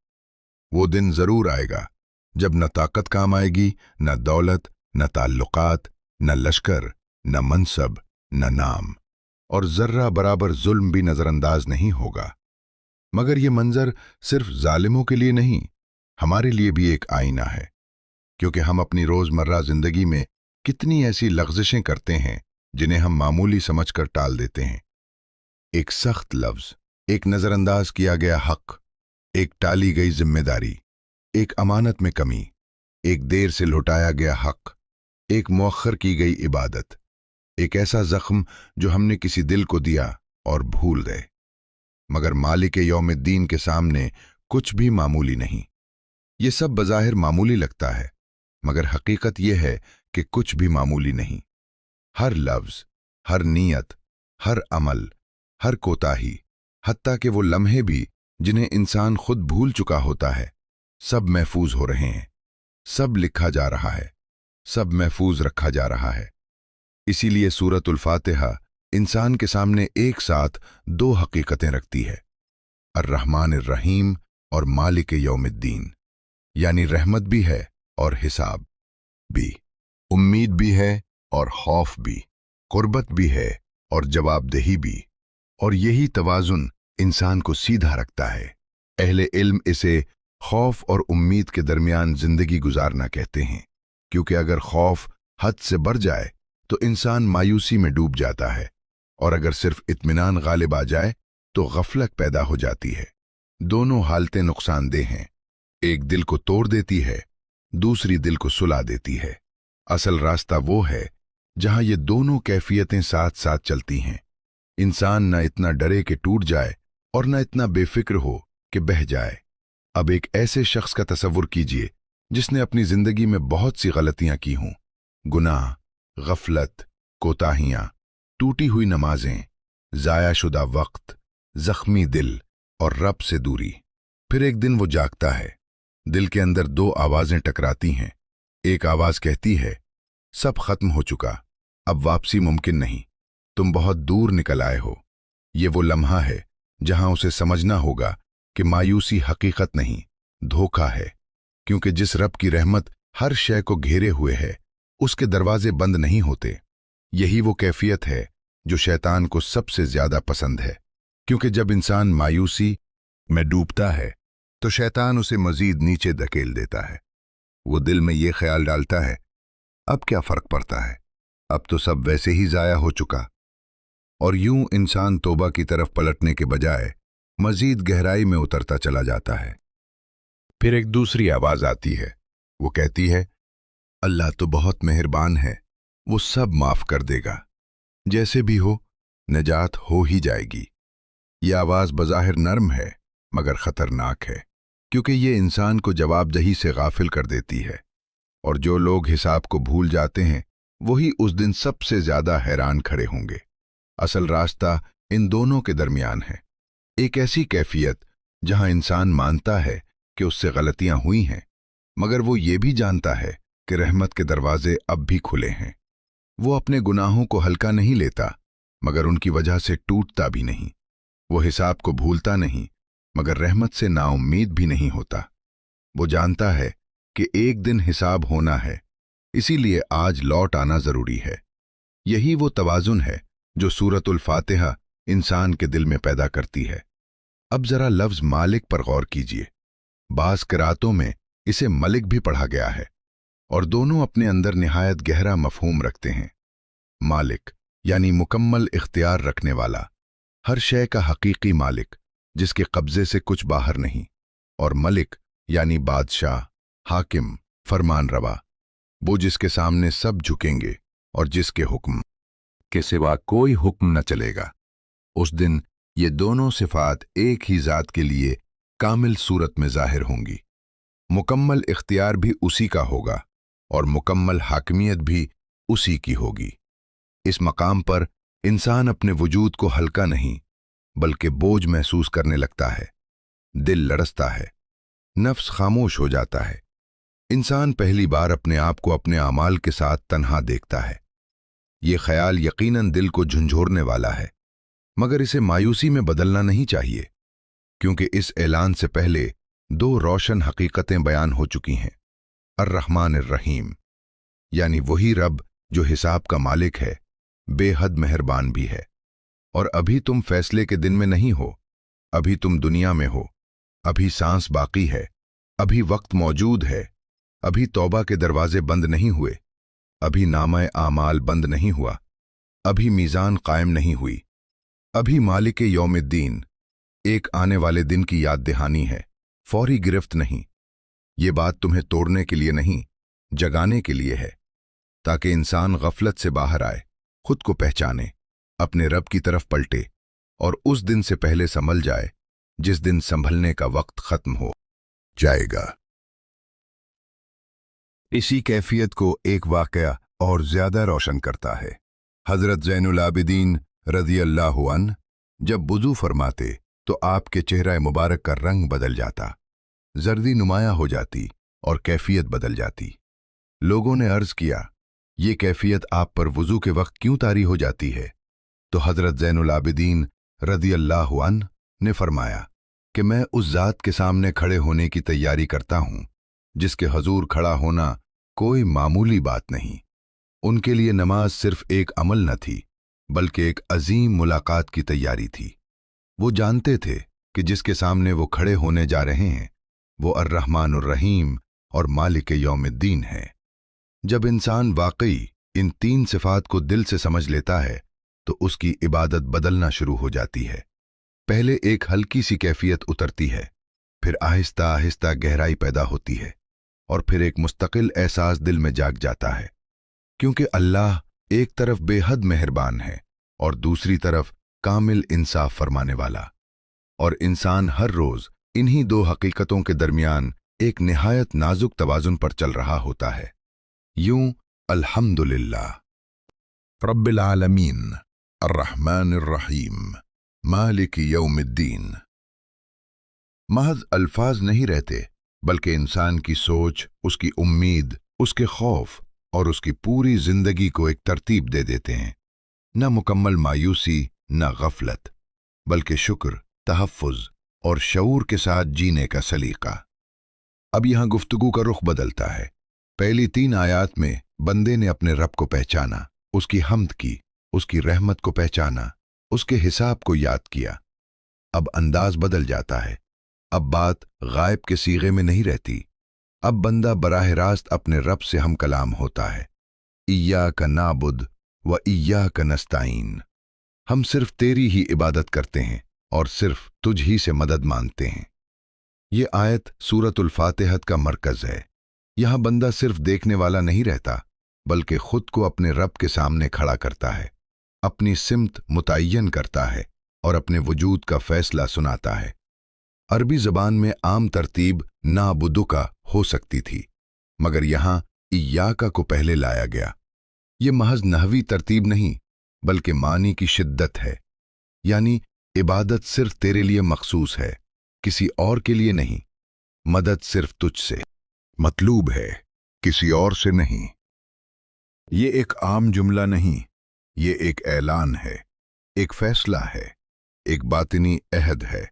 वो दिन जरूर आएगा जब न ताकत काम आएगी, न दौलत, न ताल्लुकात, न लश्कर, न मनसब, न नाम, और जर्रा बराबर जुल्म भी नजरअंदाज नहीं होगा। मगर ये मंजर सिर्फ जालिमों के लिए नहीं, हमारे लिए भी एक आईना है, क्योंकि हम अपनी रोजमर्रा जिंदगी में कितनी ऐसी लग़्ज़िशें करते हैं जिन्हें हम मामूली समझकर टाल देते हैं। एक सख्त लफ्ज, एक नजरअंदाज किया गया हक, एक टाली गई जिम्मेदारी, एक अमानत में कमी, एक देर से लौटाया गया हक, एक मुअख्खर की गई इबादत, एक ऐसा जख्म जो हमने किसी दिल को दिया और भूल गए। मगर मालिक यौमिद्दीन के सामने कुछ भी मामूली नहीं। ये सब बज़ाहिर मामूली लगता है, मगर हकीकत यह है कि कुछ भी मामूली नहीं। हर लफ्ज, हर नीयत, हर अमल, हर कोताही, हत्ता कि वो लम्हे भी जिन्हें इंसान खुद भूल चुका होता है, सब महफूज हो रहे हैं, सब लिखा जा रहा है, सब महफूज रखा जा रहा है। इसीलिए सूरतुल फातिहा इंसान के सामने एक साथ दो हकीकतें रखती है। अर्रहमान अर्रहीम और मालिक यौमिद्दीन, यानी रहमत भी है और हिसाब भी, उम्मीद भी है और खौफ भी, कुर्बत भी है और जवाबदेही भी। और यही तवाजुन इंसान को सीधा रखता है। अहले इल्म इसे खौफ और उम्मीद के दरमियान जिंदगी गुजारना कहते हैं, क्योंकि अगर खौफ हद से बढ़ जाए तो इंसान मायूसी में डूब जाता है, और अगर सिर्फ इत्मीनान गालिब आ जाए तो गफलत पैदा हो जाती है। दोनों हालतें नुकसानदेह हैं, एक दिल को तोड़ देती है, दूसरी दिल को सुला देती है। असल रास्ता वो है जहां ये दोनों कैफियतें साथ साथ चलती हैं। इंसान न इतना डरे कि टूट जाए और न इतना बेफिक्र हो कि बह जाए। अब एक ऐसे शख्स का तसव्वुर कीजिए जिसने अपनी जिंदगी में बहुत सी गलतियां की हों, गुनाह, गफलत, कोताहियां, टूटी हुई नमाजें, जाया शुदा वक्त, जख्मी दिल और रब से दूरी। फिर एक दिन वो जागता है, दिल के अंदर दो आवाजें टकराती हैं। एक आवाज कहती है, सब खत्म हो चुका, अब वापसी मुमकिन नहीं, तुम बहुत दूर निकल आए हो। ये वो लम्हा है जहां उसे समझना होगा कि मायूसी हकीकत नहीं, धोखा है, क्योंकि जिस रब की रहमत हर शय को घेरे हुए है, उसके दरवाजे बंद नहीं होते। यही वो कैफियत है जो शैतान को सबसे ज्यादा पसंद है, क्योंकि जब इंसान मायूसी में डूबता है तो शैतान उसे मजीद नीचे धकेल देता है। वो दिल में ये ख्याल डालता है, अब क्या फर्क पड़ता है, अब तो सब वैसे ही जाया हो चुका। और यूं इंसान तौबा की तरफ पलटने के बजाय मजीद गहराई में उतरता चला जाता है। फिर एक दूसरी आवाज आती है, वो कहती है, अल्लाह तो बहुत मेहरबान है, वो सब माफ कर देगा, जैसे भी हो निजात हो ही जाएगी। ये आवाज बज़ाहिर नर्म है मगर खतरनाक है, क्योंकि ये इंसान को जवाबदही से गाफिल कर देती है। और जो लोग हिसाब को भूल जाते हैं वही उस दिन सबसे ज्यादा हैरान खड़े होंगे। असल रास्ता इन दोनों के दरमियान है, एक ऐसी कैफियत जहां इंसान मानता है कि उससे गलतियां हुई हैं, मगर वो ये भी जानता है कि रहमत के दरवाजे अब भी खुले हैं। वो अपने गुनाहों को हल्का नहीं लेता, मगर उनकी वजह से टूटता भी नहीं। वो हिसाब को भूलता नहीं, मगर रहमत से नाउम्मीद भी नहीं होता। वो जानता है कि एक दिन हिसाब होना है, इसीलिए आज लौट आना जरूरी है। यही वो तवाजुन है जो सूरतुल फातिहा इंसान के दिल में पैदा करती है। अब जरा लफ्ज मालिक पर गौर कीजिए। बास किरातों में इसे मलिक भी पढ़ा गया है, और दोनों अपने अंदर निहायत गहरा मफहूम रखते हैं। मालिक यानी मुकम्मल इख्तियार रखने वाला, हर शय का हकीकी मालिक जिसके कब्जे से कुछ बाहर नहीं, और मलिक यानी बादशाह, हाकिम, फरमान रवा, वो जिसके सामने सब झुकेंगे और जिसके हुक्म के सिवा कोई हुक्म न चलेगा। उस दिन ये दोनों सिफात एक ही जात के लिए कामिल सूरत में जाहिर होंगी। मुकम्मल इख्तियार भी उसी का होगा और मुकम्मल हाकिमियत भी उसी की होगी। इस मकाम पर इंसान अपने वजूद को हल्का नहीं बल्कि बोझ महसूस करने लगता है। दिल लड़सता है, नफ्स खामोश हो जाता है। इंसान पहली बार अपने आप को अपने आमाल के साथ तन्हा देखता है। ये ख्याल यकीनन दिल को झंझोरने वाला है, मगर इसे मायूसी में बदलना नहीं चाहिए, क्योंकि इस ऐलान से पहले दो रोशन हकीकतें बयान हो चुकी हैं। अर्रहमान अर्रहीम यानी वही रब जो हिसाब का मालिक है, बेहद मेहरबान भी है। और अभी तुम फैसले के दिन में नहीं हो, अभी तुम दुनिया में हो, अभी सांस बाकी है, अभी वक्त मौजूद है, अभी तौबा के दरवाजे बंद नहीं हुए, अभी नामा आमाल बंद नहीं हुआ, अभी मीज़ान कायम नहीं हुई, अभी मालिक यौमिद्दीन, एक आने वाले दिन की याद दहानी है, फौरी गिरफ्त नहीं। ये बात तुम्हें तोड़ने के लिए नहीं, जगाने के लिए है, ताकि इंसान गफलत से बाहर आए, खुद को पहचाने, अपने रब की तरफ पलटे और उस दिन से पहले संभल जाए जिस दिन संभलने का वक्त खत्म हो जाएगा। इसी कैफियत को एक वाकया और ज्यादा रोशन करता है। हजरत ज़ैनुल आबिदीन रज़ियल्लाहु अन्हु जब वुज़ू फरमाते तो आपके चेहरा मुबारक का रंग बदल जाता, जर्दी नुमाया हो जाती और कैफियत बदल जाती। लोगों ने अर्ज किया, ये कैफियत आप पर वुज़ू के वक्त क्यों तारी हो जाती है? तो हजरत ज़ैनुल आबिदीन रज़ियल्लाहु अन्हु ने फरमाया, कि मैं उस ज़ात के सामने खड़े होने की तैयारी करता हूँ जिसके हजूर खड़ा होना कोई मामूली बात नहीं। उनके लिए नमाज सिर्फ एक अमल न थी बल्कि एक अजीम मुलाकात की तैयारी थी। वो जानते थे कि जिसके सामने वो खड़े होने जा रहे हैं वो अर्रहमानुर रहीम और मालिक यौमिद्दीन है। जब इंसान वाकई इन तीन सिफात को दिल से समझ लेता है तो उसकी इबादत बदलना शुरू हो जाती है। पहले एक हल्की सी कैफियत उतरती है, फिर आहिस्ता आहिस्ता गहराई पैदा होती है और फिर एक मुस्तकिल एहसास दिल में जाग जाता है, क्योंकि अल्लाह एक तरफ बेहद मेहरबान है और दूसरी तरफ कामिल इंसाफ फरमाने वाला, और इंसान हर रोज इन्हीं दो हकीकतों के दरमियान एक निहायत नाजुक तवाजुन पर चल रहा होता है। यूं अल्हम्दुलिल्लाह रब्बिल आलमीन अर्रहमानिर रहीम मालिक यौमिद्दीन महज अल्फाज नहीं रहते बल्कि इंसान की सोच, उसकी उम्मीद, उसके खौफ और उसकी पूरी जिंदगी को एक तरतीब दे देते हैं। न मुकम्मल मायूसी, न गफलत, बल्कि शुक्र, तहफ्फुज और शऊर के साथ जीने का सलीका। अब यहां गुफ्तगू का रुख बदलता है। पहली 3 आयात में बंदे ने अपने रब को पहचाना, उसकी हम्द की, उसकी रहमत को पहचाना, उसके हिसाब को याद किया। अब अंदाज बदल जाता है। अब बात गायब के सीगे में नहीं रहती। अब बंदा बराह रास्त अपने रब से हम कलाम होता है। इय्याका नाबुद व इय्याका नस्ताईन, हम सिर्फ तेरी ही इबादत करते हैं और सिर्फ तुझ ही से मदद मांगते हैं। ये आयत सूरतुल फातिहत का मरकज है। यहां बंदा सिर्फ देखने वाला नहीं रहता बल्कि खुद को अपने रब के सामने खड़ा करता है, अपनी सिमत मुतय्यन करता है और अपने वजूद का फैसला सुनाता है। अरबी जबान में आम तरतीब नाबुदुका हो सकती थी, मगर यहां इय्याका को पहले लाया गया। ये महज नहवी तरतीब नहीं बल्कि मानी की शिद्दत है, यानी इबादत सिर्फ तेरे लिए मखसूस है, किसी और के लिए नहीं। मदद सिर्फ तुझसे मतलूब है, किसी और से नहीं। ये एक आम जुमला नहीं, ये एक ऐलान है, एक फैसला है, एक बातिनी अहद है,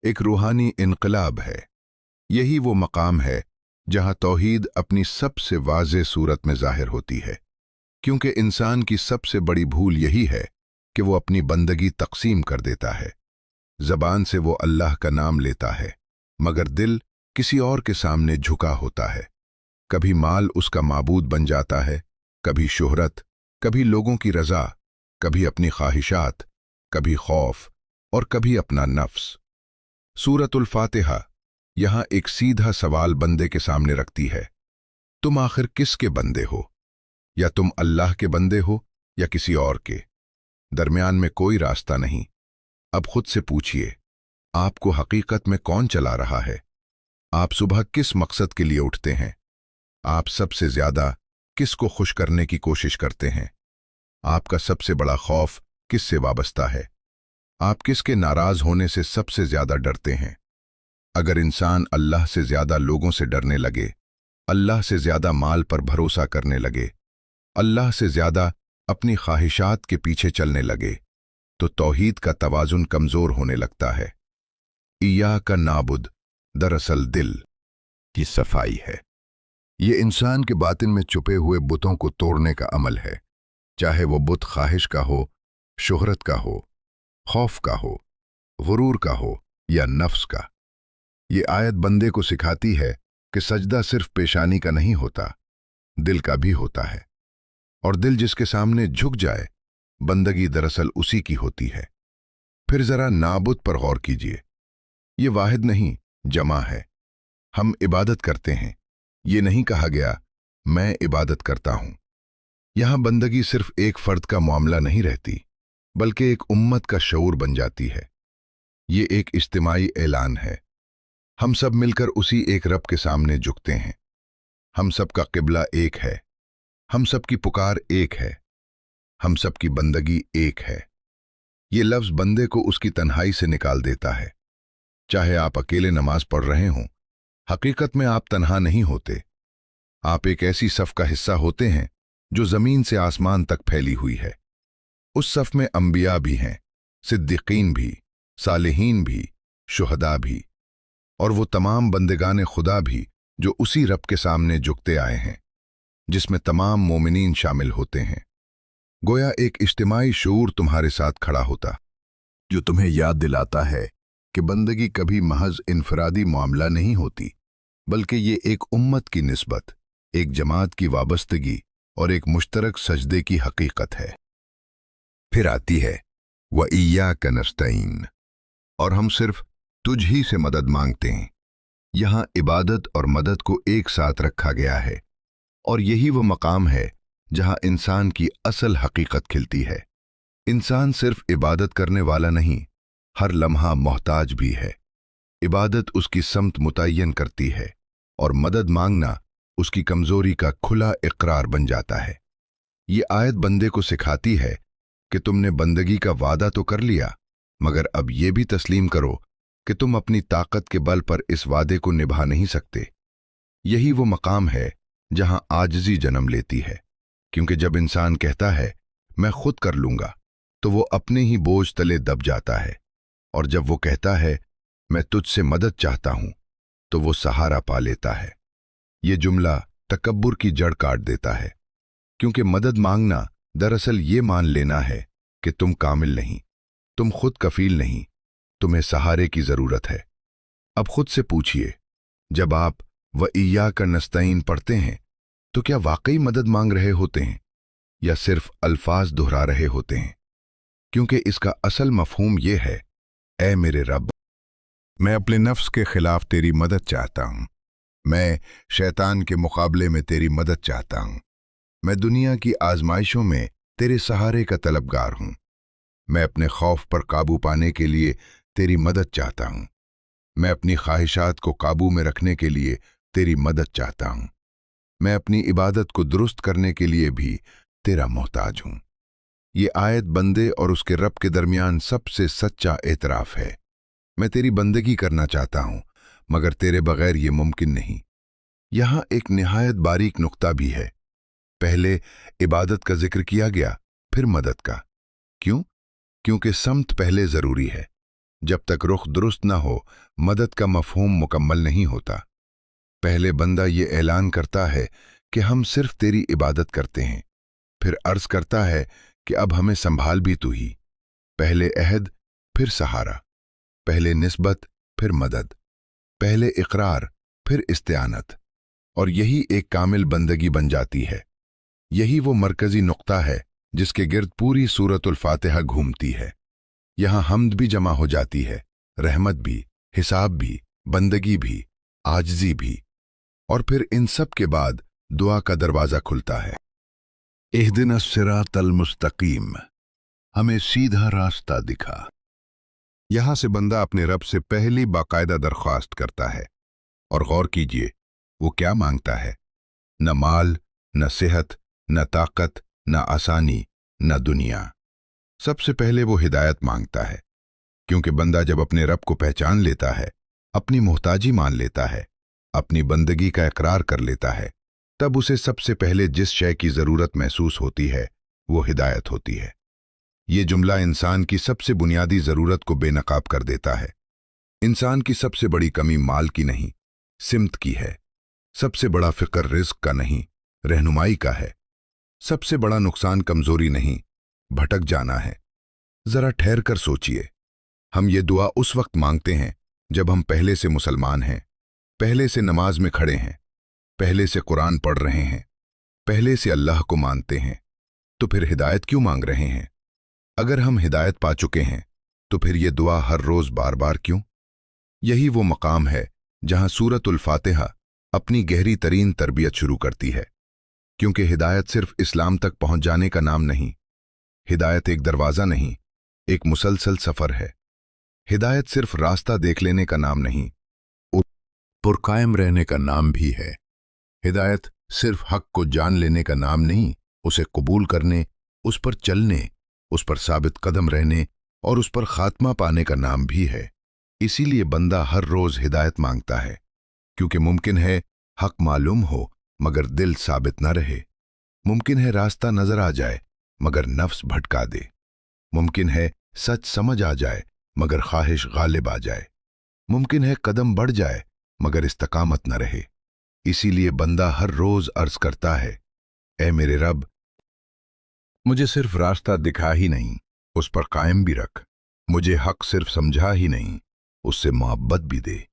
एक रूहानी इनकलाब है। यही वो मकाम है जहां तौहीद अपनी सबसे वाज़ेह सूरत में जाहिर होती है, क्योंकि इंसान की सबसे बड़ी भूल यही है कि वो अपनी बंदगी तकसीम कर देता है। ज़बान से वो अल्लाह का नाम लेता है, मगर दिल किसी और के सामने झुका होता है। कभी माल उसका माबूद बन जाता है, कभी शोहरत, कभी लोगों की रज़ा, कभी अपनी ख्वाहिशात, कभी खौफ और कभी अपना नफ्स। सूरतुल फातिहा यहां एक सीधा सवाल बंदे के सामने रखती है, तुम आखिर किसके बंदे हो? या तुम अल्लाह के बंदे हो या किसी और के? दरमियान में कोई रास्ता नहीं। अब खुद से पूछिए, आपको हकीकत में कौन चला रहा है? आप सुबह किस मकसद के लिए उठते हैं? आप सबसे ज्यादा किसको खुश करने की कोशिश करते हैं? आपका सबसे बड़ा खौफ किससे वाबस्ता है? आप किसके नाराज होने से सबसे ज्यादा डरते हैं? अगर इंसान अल्लाह से ज्यादा लोगों से डरने लगे, अल्लाह से ज्यादा माल पर भरोसा करने लगे, अल्लाह से ज्यादा अपनी ख्वाहिशात के पीछे चलने लगे, तो तौहीद का तवाजुन कमजोर होने लगता है। इय्याका नाबुद दरअसल दिल की सफाई है। ये इंसान के बातिन में छुपे हुए बुतों को तोड़ने का अमल है, चाहे वो बुत ख्वाहिश का हो, शोहरत का हो, खौफ का हो, गुरूर का हो या नफ्स का। ये आयत बंदे को सिखाती है कि सजदा सिर्फ पेशानी का नहीं होता, दिल का भी होता है, और दिल जिसके सामने झुक जाए, बंदगी दरअसल उसी की होती है। फिर जरा नाबुद पर गौर कीजिए। ये वाहिद नहीं, जमा है। हम इबादत करते हैं, ये नहीं कहा गया मैं इबादत करता हूं। यहां बंदगी सिर्फ एक फर्द का मामला नहीं रहती बल्कि एक उम्मत का शऊर बन जाती है। ये एक इज्तिमाई ऐलान है। हम सब मिलकर उसी एक रब के सामने झुकते हैं। हम सब का किबला एक है, हम सब की पुकार एक है, हम सब की बंदगी एक है। ये लफ्ज बंदे को उसकी तन्हाई से निकाल देता है। चाहे आप अकेले नमाज पढ़ रहे हों, हकीकत में आप तन्हा नहीं होते। आप एक ऐसी सफ का हिस्सा होते हैं जो जमीन से आसमान तक फैली हुई है। उस सफ में अंबिया भी हैं, सिद्दीकीन भी, सालिहीन भी, शुहदा भी, और वो तमाम बंदगान खुदा भी जो उसी रब के सामने झुकते आए हैं, जिसमें तमाम मोमिनीन शामिल होते हैं। गोया एक इज्तिमाई शऊर तुम्हारे साथ खड़ा होता, जो तुम्हें याद दिलाता है कि बंदगी कभी महज इनफरादी मामला नहीं होती, बल्कि ये एक उम्मत की निस्बत, एक जमात की वाबस्तगी और एक मुश्तरक सजदे की हकीकत है। फिर आती है व इय्याका नस्तईन, और हम सिर्फ तुझ ही से मदद मांगते हैं। यहाँ इबादत और मदद को एक साथ रखा गया है, और यही वो मकाम है जहाँ इंसान की असल हकीकत खिलती है। इंसान सिर्फ इबादत करने वाला नहीं, हर लम्हा मोहताज भी है। इबादत उसकी समत मुतय्यन करती है, और मदद मांगना उसकी कमजोरी का खुला इकरार बन जाता है। ये आयत बंदे को सिखाती है कि तुमने बंदगी का वादा तो कर लिया, मगर अब ये भी तस्लीम करो कि तुम अपनी ताकत के बल पर इस वादे को निभा नहीं सकते। यही वो मकाम है जहां आजिज़ी जन्म लेती है, क्योंकि जब इंसान कहता है मैं खुद कर लूंगा, तो वो अपने ही बोझ तले दब जाता है, और जब वो कहता है मैं तुझसे मदद चाहता हूं, तो वो सहारा पा लेता है। ये जुमला तकब्बुर की जड़ काट देता है, क्योंकि मदद मांगना दरअसल ये मान लेना है कि तुम कामिल नहीं, तुम खुद कफील नहीं, तुम्हें सहारे की जरूरत है। अब खुद से पूछिए, जब आप व इय्याका नस्तईन पढ़ते हैं तो क्या वाकई मदद मांग रहे होते हैं या सिर्फ अल्फाज दोहरा रहे होते हैं? क्योंकि इसका असल मफहूम यह है, ऐ मेरे रब, मैं अपने नफ्स के खिलाफ तेरी मदद चाहता हूं, मैं शैतान के मुकाबले में तेरी मदद चाहता हूं, मैं दुनिया की आजमाइशों में तेरे सहारे का तलबगार हूं, मैं अपने खौफ पर काबू पाने के लिए तेरी मदद चाहता हूं, मैं अपनी ख्वाहिशात को काबू में रखने के लिए तेरी मदद चाहता हूं, मैं अपनी इबादत को दुरुस्त करने के लिए भी तेरा मोहताज हूं। ये आयत बंदे और उसके रब के दरमियान सबसे सच्चा एतराफ है। मैं तेरी बंदगी करना चाहता हूं, मगर तेरे बगैर ये मुमकिन नहीं। यहां एक निहायत बारीक नुक्ता भी है। पहले इबादत का जिक्र किया गया, फिर मदद का। क्यों? क्योंकि समत पहले जरूरी है। जब तक रुख दुरुस्त ना हो, मदद का मफहूम मुकम्मल नहीं होता। पहले बंदा ये ऐलान करता है कि हम सिर्फ तेरी इबादत करते हैं, फिर अर्ज करता है कि अब हमें संभाल भी तू ही। पहले अहद, फिर सहारा, पहले निस्बत, फिर मदद, पहले इकरार, फिर इस्तिआनत, और यही एक कामिल बंदगी बन जाती है। यही वो मरकजी नुक्ता है जिसके गिर्द पूरी सूरतुल फातिहा घूमती है। यहां हम्द भी जमा हो जाती है, रहमत भी, हिसाब भी, बंदगी भी, आजिज़ी भी, और फिर इन सब के बाद दुआ का दरवाजा खुलता है। इहदिनस सिरातल मुस्तकीम, हमें सीधा रास्ता दिखा। यहां से बंदा अपने रब से पहली बाकायदा दरख्वास्त करता है, और गौर कीजिए वो क्या मांगता है। न माल, न सेहत, न ताकत, न आसानी, न दुनिया। सबसे पहले वो हिदायत मांगता है, क्योंकि बंदा जब अपने रब को पहचान लेता है, अपनी मोहताजी मान लेता है, अपनी बंदगी का इकरार कर लेता है, तब उसे सबसे पहले जिस शय की जरूरत महसूस होती है वो हिदायत होती है। ये जुमला इंसान की सबसे बुनियादी जरूरत को बेनकाब कर देता है। इंसान की सबसे बड़ी कमी माल की नहीं, सिमत की है। सबसे बड़ा फिक्र रिस्क का नहीं, रहनुमाई का है। सबसे बड़ा नुकसान कमजोरी नहीं, भटक जाना है। जरा ठहर कर सोचिए, हम ये दुआ उस वक्त मांगते हैं जब हम पहले से मुसलमान हैं, पहले से नमाज में खड़े हैं, पहले से कुरान पढ़ रहे हैं, पहले से अल्लाह को मानते हैं। तो फिर हिदायत क्यों मांग रहे हैं? अगर हम हिदायत पा चुके हैं तो फिर ये दुआ हर रोज बार बार क्यों? यही वो मकाम है जहां सूरतुल फातिहा अपनी गहरी तरीन तरबियत शुरू करती है। क्योंकि हिदायत सिर्फ इस्लाम तक पहुंच जाने का नाम नहीं, हिदायत एक दरवाज़ा नहीं, एक मुसलसल सफ़र है। हिदायत सिर्फ रास्ता देख लेने का नाम नहीं, पुरकायम रहने का नाम भी है। हिदायत सिर्फ हक को जान लेने का नाम नहीं, उसे कबूल करने, उस पर चलने, उस पर साबित कदम रहने और उस पर खात्मा पाने का नाम भी है। इसीलिए बंदा हर रोज हिदायत मांगता है, क्योंकि मुमकिन है हक मालूम हो मगर दिल साबित न रहे। मुमकिन है रास्ता नजर आ जाए मगर नफ्स भटका दे। मुमकिन है सच समझ आ जाए मगर ख्वाहिश गालिब आ जाए। मुमकिन है कदम बढ़ जाए मगर इस्तकामत न रहे। इसीलिए बंदा हर रोज अर्ज करता है, ऐ मेरे रब, मुझे सिर्फ रास्ता दिखा ही नहीं, उस पर कायम भी रख। मुझे हक सिर्फ समझा ही नहीं, उससे मोहब्बत भी दे।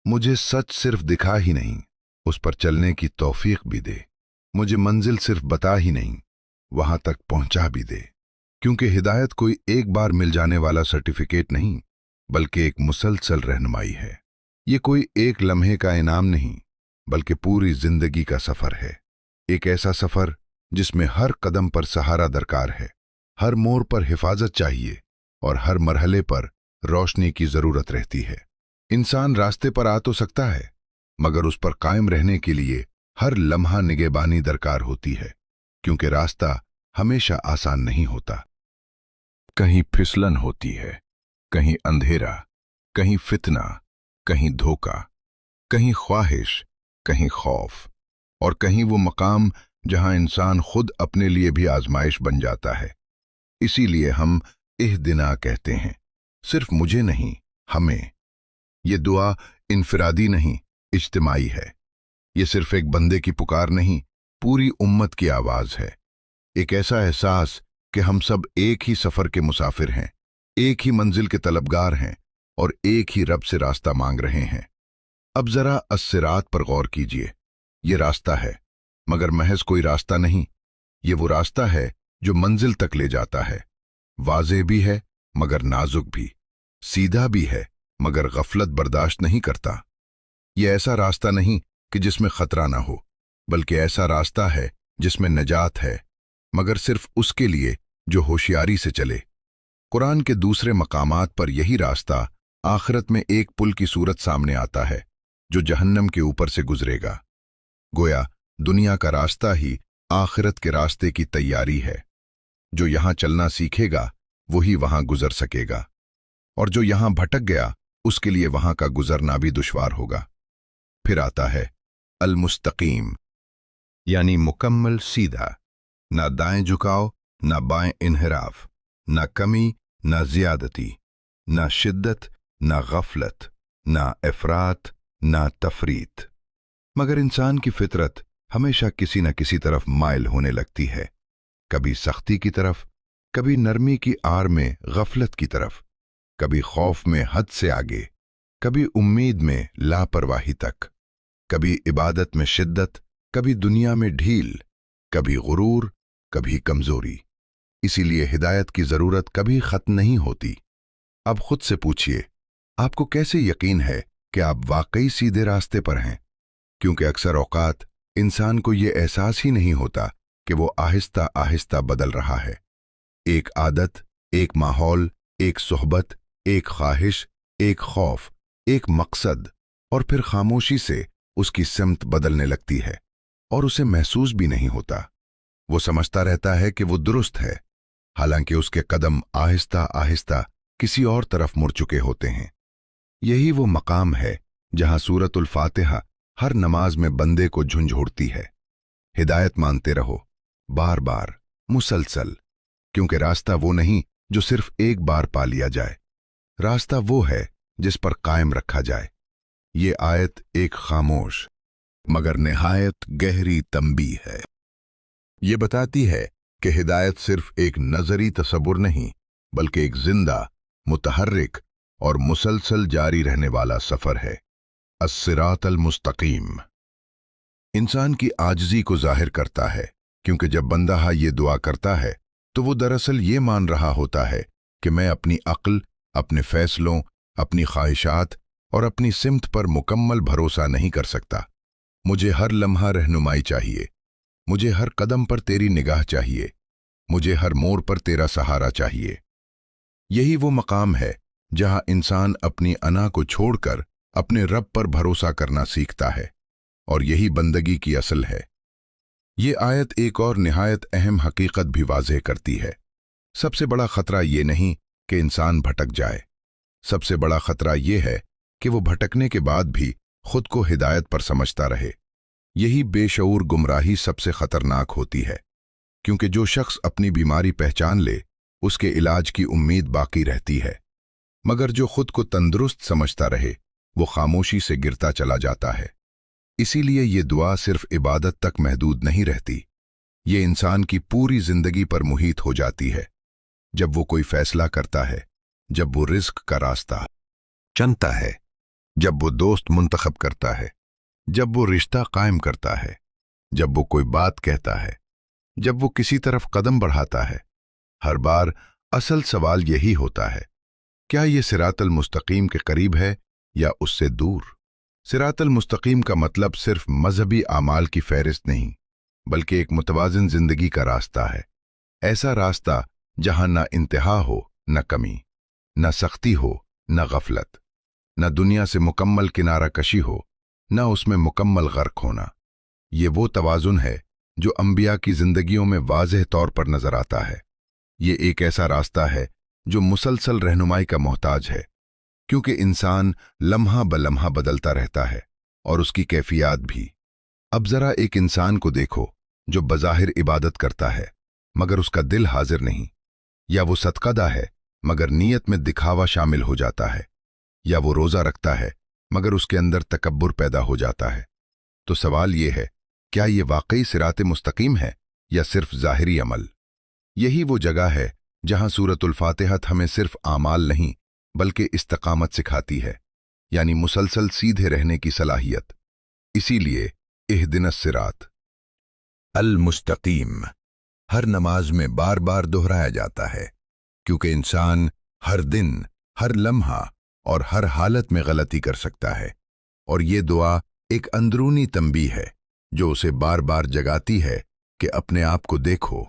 मुझे सच सिर्फ दिखा ही नहीं, उस पर चलने की तौफीक भी दे। मुझे मंजिल सिर्फ बता ही नहीं, वहां तक पहुंचा भी दे। क्योंकि हिदायत कोई एक बार मिल जाने वाला सर्टिफिकेट नहीं, बल्कि एक मुसलसल रहनुमाई है। ये कोई एक लम्हे का इनाम नहीं, बल्कि पूरी जिंदगी का सफर है। एक ऐसा सफर जिसमें हर कदम पर सहारा दरकार है, हर मोड़ पर हिफाजत चाहिए और हर मरहले पर रोशनी की जरूरत रहती है। इंसान रास्ते पर आ तो सकता है, मगर उस पर कायम रहने के लिए हर लम्हा निगहबानी दरकार होती है, क्योंकि रास्ता हमेशा आसान नहीं होता। कहीं फिसलन होती है, कहीं अंधेरा, कहीं फितना, कहीं धोखा, कहीं ख्वाहिश, कहीं खौफ, और कहीं वो मकाम जहां इंसान खुद अपने लिए भी आजमाइश बन जाता है। इसीलिए हम इहदिना कहते हैं, सिर्फ मुझे नहीं, हमें। ये दुआ इनफिरादी नहीं, इज्तिमाई है। ये सिर्फ एक बंदे की पुकार नहीं, पूरी उम्मत की आवाज है। एक ऐसा एहसास कि हम सब एक ही सफर के मुसाफिर हैं, एक ही मंजिल के तलबगार हैं और एक ही रब से रास्ता मांग रहे हैं। अब जरा अस्सिरात पर गौर कीजिए। ये रास्ता है, मगर महज कोई रास्ता नहीं। ये वो रास्ता है जो मंजिल तक ले जाता है। वाज़ेह भी है मगर नाजुक भी, सीधा भी है मगर गफलत बर्दाश्त नहीं करता। ये ऐसा रास्ता नहीं कि जिसमें खतरा ना हो, बल्कि ऐसा रास्ता है जिसमें नजात है, मगर सिर्फ उसके लिए जो होशियारी से चले। कुरान के दूसरे मकामात पर यही रास्ता आखिरत में एक पुल की सूरत सामने आता है जो जहन्नम के ऊपर से गुजरेगा। गोया दुनिया का रास्ता ही आखिरत के रास्ते की तैयारी है। जो यहां चलना सीखेगा वही वहां गुजर सकेगा, और जो यहां भटक गया उसके लिए वहां का गुजरना भी दुश्वार होगा। फिर आता है अल मुस्तकीम, यानी मुकम्मल सीधा, ना दाएं झुकाव, ना बाएं इन्हिराफ, ना कमी, ना ज्यादती, ना शिद्दत, ना गफलत, ना इफरात, ना तफरीत। मगर इंसान की फितरत हमेशा किसी न किसी तरफ माइल होने लगती है, कभी सख्ती की तरफ, कभी नरमी की आड़ में गफलत की तरफ, कभी खौफ में हद से आगे, कभी उम्मीद में लापरवाही तक, कभी इबादत में शिद्दत, कभी दुनिया में ढील, कभी गुरूर, कभी कमजोरी। इसीलिए हिदायत की जरूरत कभी खत्म नहीं होती। अब खुद से पूछिए, आपको कैसे यकीन है कि आप वाकई सीधे रास्ते पर हैं? क्योंकि अक्सर औकात इंसान को ये एहसास ही नहीं होता कि वो आहिस्ता आहिस्ता बदल रहा है। एक आदत, एक माहौल, एक सोहबत, एक ख्वाहिश, एक खौफ, एक मकसद, और फिर खामोशी से उसकी सिमत बदलने लगती है और उसे महसूस भी नहीं होता। वो समझता रहता है कि वो दुरुस्त है, हालांकि उसके कदम आहिस्ता आहिस्ता किसी और तरफ मुड़ चुके होते हैं। यही वो मकाम है जहां सूरतुल फातिहा हर नमाज में बंदे को झुंझोड़ती है। हिदायत मांगते रहो, बार बार, मुसलसल, क्योंकि रास्ता वो नहीं जो सिर्फ एक बार पा लिया जाए। रास्ता वो है जिस पर कायम रखा जाए। ये आयत एक खामोश मगर निहायत गहरी तंबीह है। ये बताती है कि हिदायत सिर्फ एक नजरी तसव्वुर नहीं, बल्कि एक जिंदा, मुतहर्रिक और मुसलसल जारी रहने वाला सफर है। अस्सिरात अल मुस्तकीम इंसान की आजिज़ी को जाहिर करता है, क्योंकि जब बंदा ये दुआ करता है तो वो दरअसल ये मान रहा होता है कि मैं अपनी अक्ल, अपने फैसलों, अपनी ख्वाहिशात और अपनी सिमत पर मुकम्मल भरोसा नहीं कर सकता। मुझे हर लम्हा रहनुमाई चाहिए, मुझे हर कदम पर तेरी निगाह चाहिए, मुझे हर मोड़ पर तेरा सहारा चाहिए। यही वो मकाम है जहां इंसान अपनी अना को छोड़कर अपने रब पर भरोसा करना सीखता है, और यही बंदगी की असल है। ये आयत एक और निहायत अहम हकीकत भी वाज़ेह करती है। सबसे बड़ा खतरा ये नहीं कि इंसान भटक जाए, सबसे बड़ा खतरा ये है कि वो भटकने के बाद भी खुद को हिदायत पर समझता रहे। यही बेशऊर गुमराही सबसे खतरनाक होती है, क्योंकि जो शख्स अपनी बीमारी पहचान ले उसके इलाज की उम्मीद बाकी रहती है, मगर जो खुद को तंदुरुस्त समझता रहे वो खामोशी से गिरता चला जाता है। इसीलिए ये दुआ सिर्फ इबादत तक महदूद नहीं रहती, ये इंसान की पूरी जिंदगी पर मुहित हो जाती है। जब वो कोई फैसला करता है, जब वो रिस्क का रास्ता चुनता है, जब वो दोस्त मुंतखब करता है, जब वो रिश्ता कायम करता है, जब वो कोई बात कहता है, जब वो किसी तरफ कदम बढ़ाता है, हर बार असल सवाल यही होता है, क्या ये सिरातल मुस्तकीम के करीब है या उससे दूर? सिरातल मुस्तकीम का मतलब सिर्फ मजहबी आमाल की फहरिस्त नहीं, बल्कि एक मुतवाज़िन जिंदगी का रास्ता है। ऐसा रास्ता जहां न इंतहा हो, न कमी, न सख्ती हो, न गफलत, न दुनिया से मुकम्मल किनारा कशी हो, न उसमें मुकम्मल गर्क होना। ये वो तवाज़ुन है जो अंबिया की जिंदगियों में वाज़ेह तौर पर नजर आता है। ये एक ऐसा रास्ता है जो मुसलसल रहनुमाई का मोहताज है, क्योंकि इंसान लम्हा ब लम्हा बदलता रहता है और उसकी कैफियत भी। अब जरा एक इंसान को देखो जो बज़ाहिर इबादत करता है मगर उसका दिल हाजिर नहीं, या वो सदकादा है मगर नीयत में दिखावा शामिल हो जाता है, या वो रोज़ा रखता है मगर उसके अंदर तकब्बुर पैदा हो जाता है। तो सवाल ये है, क्या ये वाकई सिराते मुस्तकीम है या सिर्फ ज़ाहिरी अमल? यही वो जगह है जहां सूरतुल फातिहा हमें सिर्फ आमाल नहीं बल्कि इस्तकामत सिखाती है, यानी मुसलसल सीधे रहने की सलाहियत। इसीलिए इहदिनस सिरात अल मुस्तकीम हर नमाज में बार बार दोहराया जाता है, क्योंकि इंसान हर दिन, हर लम्हा और हर हालत में गलती कर सकता है, और ये दुआ एक अंदरूनी तंबीह है जो उसे बार बार जगाती है कि अपने आप को देखो,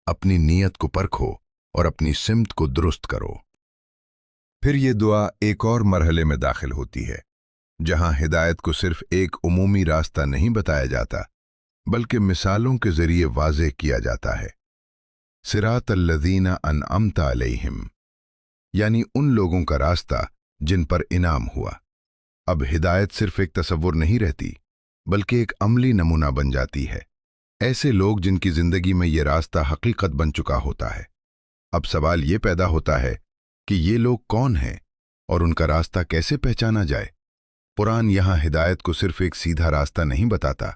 अपनी नीयत को परखो और अपनी सिमत को दुरुस्त करो। फिर ये दुआ एक और मरहले में दाखिल होती है, जहां हिदायत को सिर्फ एक उमूमी रास्ता नहीं बताया जाता बल्कि मिसालों के जरिए वाज़ेह किया जाता है। सिरातल लज़ीना अनअमता अलैहिम, यानी उन लोगों का रास्ता जिन पर इनाम हुआ। अब हिदायत सिर्फ एक तसव्वुर नहीं रहती बल्कि एक अमली नमूना बन जाती है। ऐसे लोग जिनकी जिंदगी में ये रास्ता हकीकत बन चुका होता है। अब सवाल ये पैदा होता है कि ये लोग कौन हैं और उनका रास्ता कैसे पहचाना जाए? कुरान यहाँ हिदायत को सिर्फ एक सीधा रास्ता नहीं बताता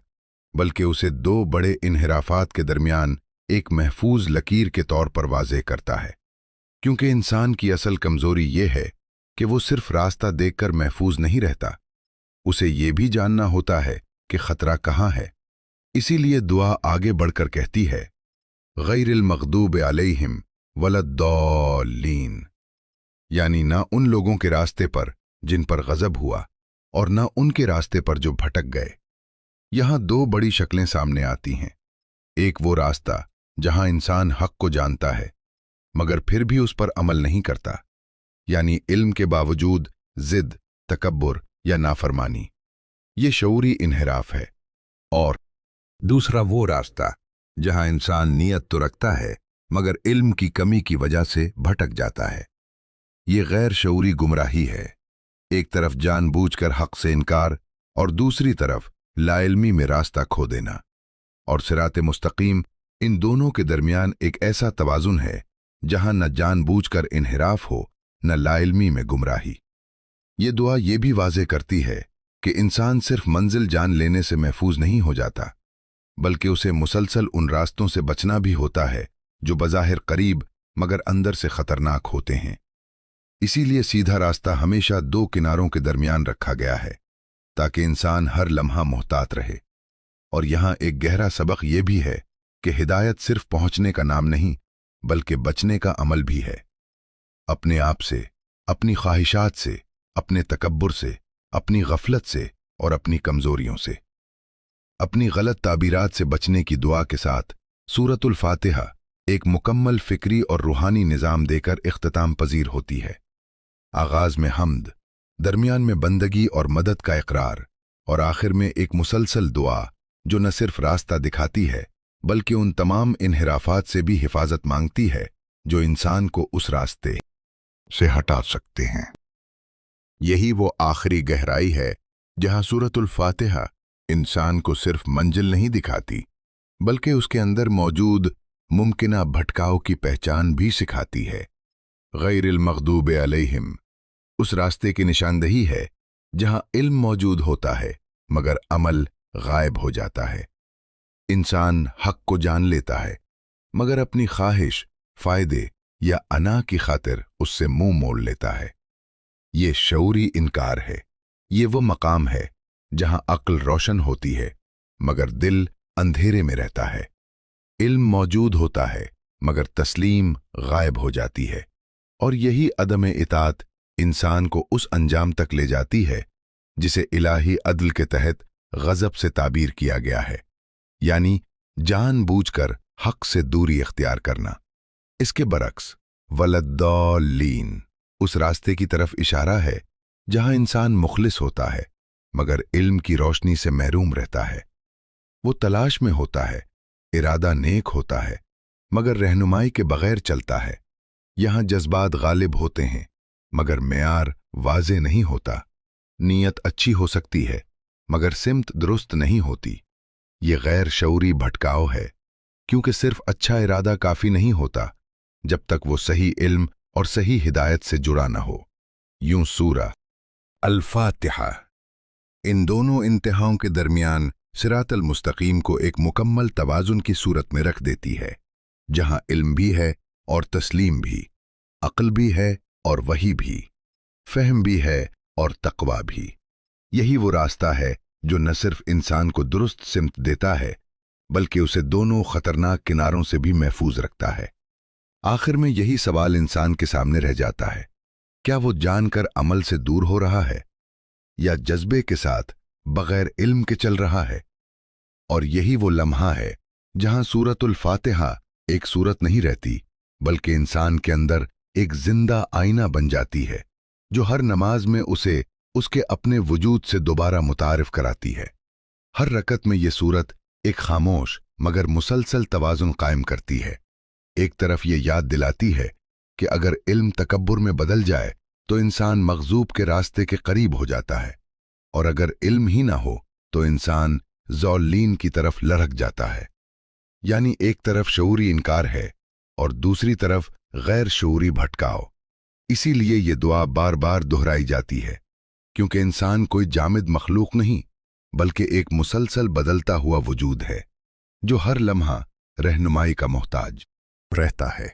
बल्कि उसे दो बड़े इन्हिराफात के दरमियान एक महफूज लकीर के तौर पर वाज़ेह करता है, क्योंकि इंसान की असल कमजोरी ये है कि वो सिर्फ रास्ता देखकर महफूज नहीं रहता, उसे ये भी जानना होता है कि खतरा कहाँ है। इसीलिए दुआ आगे बढ़कर कहती है, गैरिल मग़दूब अलैहिम वलद्दॉल्लीन, यानी ना उन लोगों के रास्ते पर जिन पर गज़ब हुआ और ना उनके रास्ते पर जो भटक गए। यहां दो बड़ी शक्लें सामने आती हैं। एक वो रास्ता जहां इंसान हक को जानता है मगर फिर भी उस पर अमल नहीं करता, यानी इल्म के बावजूद जिद, तकब्बुर या नाफरमानी, ये शऊरी इन्हिराफ है। और दूसरा वो रास्ता जहां इंसान नियत तो रखता है मगर इल्म की कमी की वजह से भटक जाता है, ये गैर शऊरी गुमराही है। एक तरफ जानबूझकर हक से इनकार और दूसरी तरफ लाइल्मी में रास्ता खो देना। और सिराते मुस्तकीम इन दोनों के दरमियान एक ऐसा तवाज़ुन है जहां न जानबूझकर इन्हिराफ हो न लाइल्मी में गुमराही। ये दुआ ये भी वाज़ेह करती है कि इंसान सिर्फ मंजिल जान लेने से महफूज नहीं हो जाता बल्कि उसे मुसलसल उन रास्तों से बचना भी होता है जो बज़ाहिर करीब मगर अंदर से खतरनाक होते हैं। इसीलिए सीधा रास्ता हमेशा दो किनारों के दरमियान रखा गया है ताकि इंसान हर लम्हा मोहतात रहे। और यहां एक गहरा सबक यह भी है कि हिदायत सिर्फ पहुंचने का नाम नहीं बल्कि बचने का अमल भी है। अपने आप से, अपनी ख्वाहिशात से, अपने तकब्बुर से, अपनी गफलत से और अपनी कमजोरियों से, अपनी गलत ताबीरात से बचने की दुआ के साथ सूरतुल फातिहा एक मुकम्मल फिक्री और रूहानी निज़ाम देकर इख्तिताम पजीर होती है। आगाज में हम्द, दरमियान में बंदगी और मदद का इकरार और आखिर में एक मुसलसल दुआ जो न सिर्फ रास्ता दिखाती है बल्कि उन तमाम इन्हिराफात से भी हिफाजत मांगती है जो इंसान को उस रास्ते से हटा सकते हैं। यही वो आखिरी गहराई है जहां सूरतुल फातिहा इंसान को सिर्फ मंजिल नहीं दिखाती बल्कि उसके अंदर मौजूद मुमकिना भटकाव की पहचान भी सिखाती है। गैरिल मग़दूब अलैहिम उस रास्ते की निशानदही है جہاں علم موجود ہوتا ہے مگر عمل غائب ہو جاتا ہے۔ انسان حق کو جان لیتا ہے مگر اپنی خواہش، فائدے یا انا کی خاطر اس سے منہ موڑ لیتا ہے۔ یہ شعوری انکار ہے۔ یہ وہ مقام ہے جہاں عقل روشن ہوتی ہے مگر دل اندھیرے میں رہتا ہے۔ علم موجود ہوتا ہے مگر تسلیم غائب ہو جاتی ہے، اور یہی عدم اطاعت انسان کو اس انجام تک لے جاتی ہے جسے الہی عدل کے تحت غضب سے تعبیر کیا گیا ہے، یعنی جان بوجھ کر حق سے دوری اختیار کرنا۔ اس کے برعکس ولدالین اس راستے کی طرف اشارہ ہے جہاں انسان مخلص ہوتا ہے مگر علم کی روشنی سے محروم رہتا ہے۔ وہ تلاش میں ہوتا ہے، ارادہ نیک ہوتا ہے مگر رہنمائی کے بغیر چلتا ہے۔ یہاں جذبات غالب ہوتے ہیں مگر معیار واضح نہیں ہوتا۔ نیت اچھی ہو سکتی ہے مگر سمت درست نہیں ہوتی۔ یہ غیر شعوری بھٹکاؤ ہے، کیونکہ صرف اچھا ارادہ کافی نہیں ہوتا جب تک وہ صحیح علم اور صحیح ہدایت سے جڑا نہ ہو۔ یوں سورہ الفاتحہ ان دونوں انتہاؤں کے درمیان صراط المستقیم کو ایک مکمل توازن کی صورت میں رکھ دیتی ہے، جہاں علم بھی ہے اور تسلیم بھی، عقل بھی ہے اور وحی بھی، فہم بھی ہے اور تقویٰ بھی۔ یہی وہ راستہ ہے جو نہ صرف انسان کو درست سمت دیتا ہے بلکہ اسے دونوں خطرناک کناروں سے بھی محفوظ رکھتا ہے۔ آخر میں یہی سوال انسان کے سامنے رہ جاتا ہے، کیا وہ جان کر عمل سے دور ہو رہا ہے یا جذبے کے ساتھ بغیر علم کے چل رہا ہے؟ اور یہی وہ لمحہ ہے جہاں سورۃ الفاتحہ ایک سورت نہیں رہتی بلکہ انسان کے اندر ایک زندہ آئینہ بن جاتی ہے، جو ہر نماز میں اسے اس کے اپنے وجود سے دوبارہ متعارف کراتی ہے۔ ہر رکعت میں یہ سورت ایک خاموش مگر مسلسل توازن قائم کرتی ہے۔ ایک طرف یہ یاد دلاتی ہے کہ اگر علم تکبر میں بدل جائے تو انسان مغضوب کے راستے کے قریب ہو جاتا ہے، اور اگر علم ہی نہ ہو تو انسان ضالین کی طرف لڑھک جاتا ہے۔ یعنی ایک طرف شعوری انکار ہے اور دوسری طرف غیر شعوری بھٹکاؤ۔ اسی لیے یہ دعا بار بار دہرائی جاتی ہے، کیونکہ انسان کوئی جامد مخلوق نہیں بلکہ ایک مسلسل بدلتا ہوا وجود ہے جو ہر لمحہ رہنمائی کا محتاج رہتا ہے،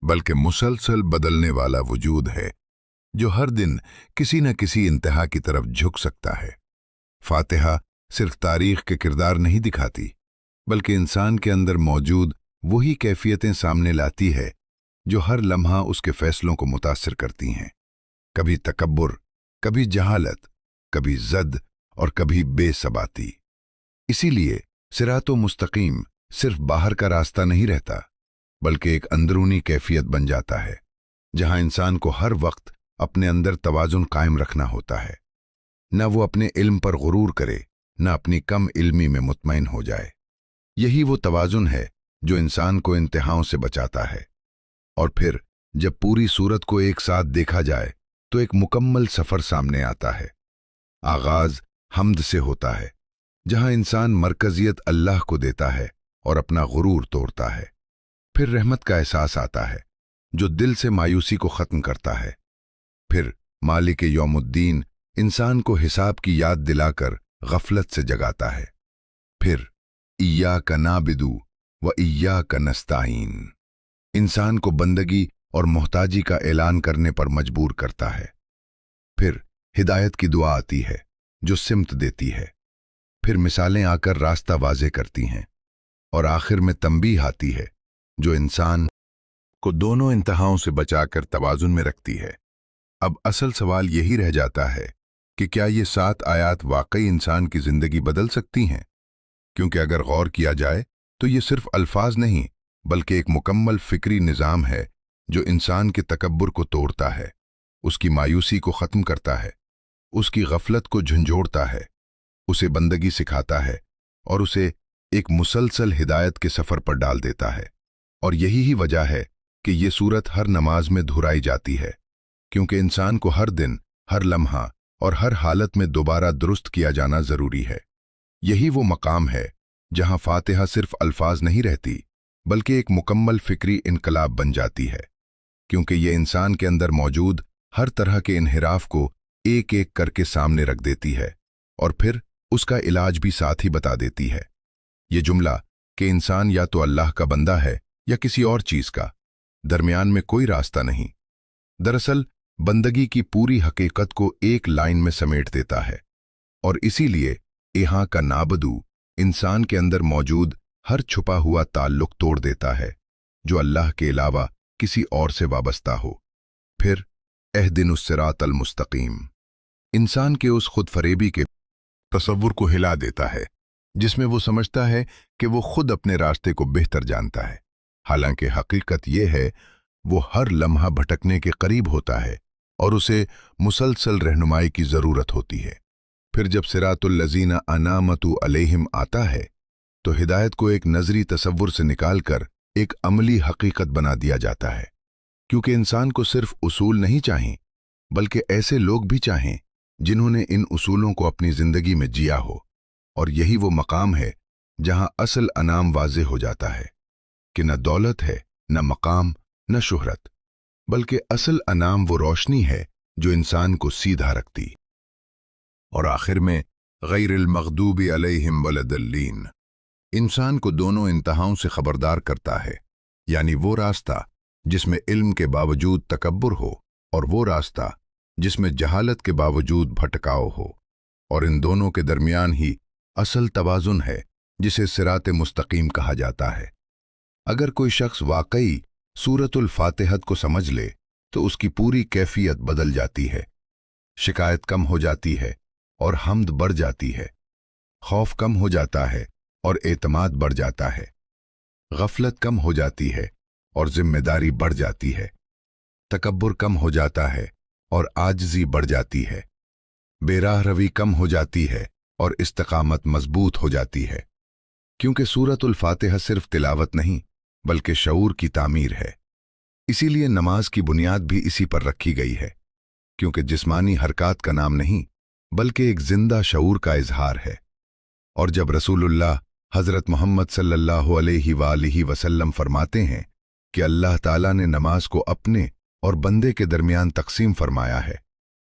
بلکہ مسلسل بدلنے والا وجود ہے جو ہر دن کسی نہ کسی انتہا کی طرف جھک سکتا ہے۔ فاتحہ صرف تاریخ کے کردار نہیں دکھاتی بلکہ انسان کے اندر موجود وہی کیفیتیں سامنے لاتی ہے جو ہر لمحہ اس کے فیصلوں کو متاثر کرتی ہیں، کبھی تکبر، کبھی جہالت، کبھی زد اور کبھی بے ثباتی۔ اسی لیے صراط مستقیم صرف باہر کا راستہ نہیں رہتا بلکہ ایک اندرونی کیفیت بن جاتا ہے جہاں انسان کو ہر وقت اپنے اندر توازن قائم رکھنا ہوتا ہے، نہ وہ اپنے علم پر غرور کرے نہ اپنی کم علمی میں مطمئن ہو جائے۔ یہی وہ توازن ہے جو انسان کو انتہاؤں سے بچاتا ہے، اور پھر جب پوری صورت کو ایک ساتھ دیکھا جائے تو ایک مکمل سفر سامنے آتا ہے۔ آغاز حمد سے ہوتا ہے، جہاں انسان مرکزیت اللہ کو دیتا ہے اور اپنا غرور توڑتا ہے۔ پھر رحمت کا احساس آتا ہے جو دل سے مایوسی کو ختم کرتا ہے۔ پھر مالک یوم الدین انسان کو حساب کی یاد دلا کر غفلت سے جگاتا ہے۔ پھر ایاک نعبد و ایاک نستعین انسان کو بندگی اور محتاجی کا اعلان کرنے پر مجبور کرتا ہے۔ پھر ہدایت کی دعا آتی ہے جو سمت دیتی ہے۔ پھر مثالیں آ کر راستہ واضح کرتی ہیں، اور آخر میں تنبیہ آتی ہے جو انسان کو دونوں انتہاؤں سے بچا کر توازن میں رکھتی ہے۔ اب اصل سوال یہی رہ جاتا ہے کہ کیا یہ 7 آیات واقعی انسان کی زندگی بدل سکتی ہیں؟ کیونکہ اگر غور کیا جائے تو یہ صرف الفاظ نہیں بلکہ ایک مکمل فکری نظام ہے جو انسان کے تکبر کو توڑتا ہے، اس کی مایوسی کو ختم کرتا ہے، اس کی غفلت کو جھنجھوڑتا ہے، اسے بندگی سکھاتا ہے اور اسے ایک مسلسل ہدایت کے سفر پر ڈال دیتا ہے۔ اور یہی ہی وجہ ہے کہ یہ سورت ہر نماز میں دہرائی جاتی ہے، کیونکہ انسان کو ہر دن، ہر لمحہ اور ہر حالت میں دوبارہ درست کیا جانا ضروری ہے۔ یہی وہ مقام ہے جہاں فاتحہ صرف الفاظ نہیں رہتی بلکہ ایک مکمل فکری انقلاب بن جاتی ہے، کیونکہ یہ انسان کے اندر موجود ہر طرح کے انحراف کو एक एक करके सामने रख देती है और फिर उसका इलाज भी साथ ही बता देती है। ये जुमला कि इंसान या तो अल्लाह का बंदा है या किसी और चीज का, दरमियान में कोई रास्ता नहीं, दरअसल बंदगी की पूरी हकीकत को एक लाइन में समेट देता है। और इसीलिए यहाँ का नाबदू इंसान के अंदर मौजूद हर छुपा हुआ ताल्लुक तोड़ देता है जो अल्लाह के अलावा किसी और से वाबस्ता हो। फिर एहदिनुस सिरातल मुस्तकीम इंसान के उस खुद फरेबी के तसव्वुर को हिला देता है जिसमें वो समझता है कि वो खुद अपने रास्ते को बेहतर जानता है, हालांकि हकीकत ये है वो हर लम्हा भटकने के करीब होता है और उसे मुसलसल रहनुमाई की ज़रूरत होती है। फिर जब सिरातुल लज़ीना अनामतु अलैहिम आता है तो हिदायत को एक नज़री तसव्वुर से निकालकर एक अमली हकीकत बना दिया जाता है, क्योंकि इंसान को सिर्फ उसूल नहीं चाहिए बल्कि ऐसे लोग भी चाहें जिन्होंने इन उसूलों को अपनी ज़िंदगी में जिया हो। और यही वो मकाम है जहां असल अनाम वाज़े हो जाता है कि न दौलत है, न मकाम, न शुहरत, बल्कि असल अनाम वो रोशनी है जो इंसान को सीधा रखती। और आखिर में गैरिल मग़दूबि अलैहिम वलद्दल्लीन इंसान को दोनों इंतहाओं से खबरदार करता है, यानी वो रास्ता जिसमें इल्म के बावजूद तकब्बुर हो और वो रास्ता जिसमें जहालत के बावजूद भटकाव हो। और इन दोनों के दरमियान ही असल तवाज़ुन है जिसे सिरात मुस्तकीम कहा जाता है। अगर कोई शख्स वाकई सूरतुल फातिहत को समझ ले तो उसकी पूरी कैफियत बदल जाती है, शिकायत कम हो जाती है और हम्द बढ़ जाती है, खौफ कम हो जाता है और एतमाद बढ़ जाता है, गफलत कम हो जाती है और जिम्मेदारी बढ़ जाती है, तकब्बुर कम हो जाता है और आजिज़ी बढ़ जाती है, बेराह रवी कम हो जाती है और इस्तिकामत मजबूत हो जाती है। क्योंकि सूरतुल फातिहा सिर्फ तिलावत नहीं बल्कि शऊर की तामीर है। इसीलिए नमाज की बुनियाद भी इसी पर रखी गई है, क्योंकि जिस्मानी हरकत का नाम नहीं बल्कि एक जिंदा शऊर का इजहार है। और जब रसूलुल्लाह हज़रत मोहम्मद सल्लल्लाहु अलैहि वसल्लम फरमाते हैं कि अल्लाह ताला ने नमाज को अपने और बंदे के दरमियान तकसीम फरमाया है,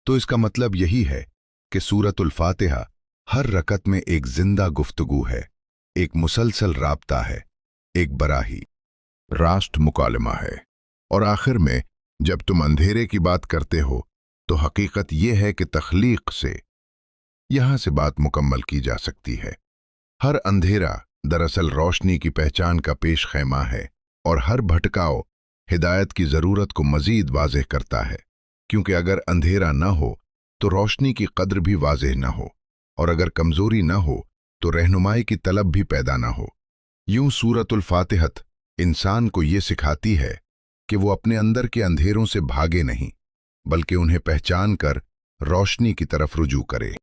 तो इसका मतलब यही है कि सूरतुल फातिहा हर रकत में एक जिंदा गुफ्तगू है, एक मुसलसल राब्ता है, एक बराही रास्त मुकालमा है। और आखिर में जब तुम अंधेरे की बात करते हो तो हकीकत यह है कि तख्लीक से यहां से बात मुकम्मल की जा सकती है। हर अंधेरा दरअसल रोशनी की पहचान का पेश खैमा है और हर भटकाव हिदायत की ज़रूरत को मज़ीद वाज़ेह करता है, क्योंकि अगर अंधेरा न हो तो रोशनी की कद्र भी वाज़ेह न हो, और अगर कमज़ोरी न हो तो रहनुमाई की तलब भी पैदा न हो। यूं सूरतुल फातिहत इंसान को ये सिखाती है कि वो अपने अंदर के अंधेरों से भागे नहीं बल्कि उन्हें पहचान कर रोशनी की तरफ रुजू करे।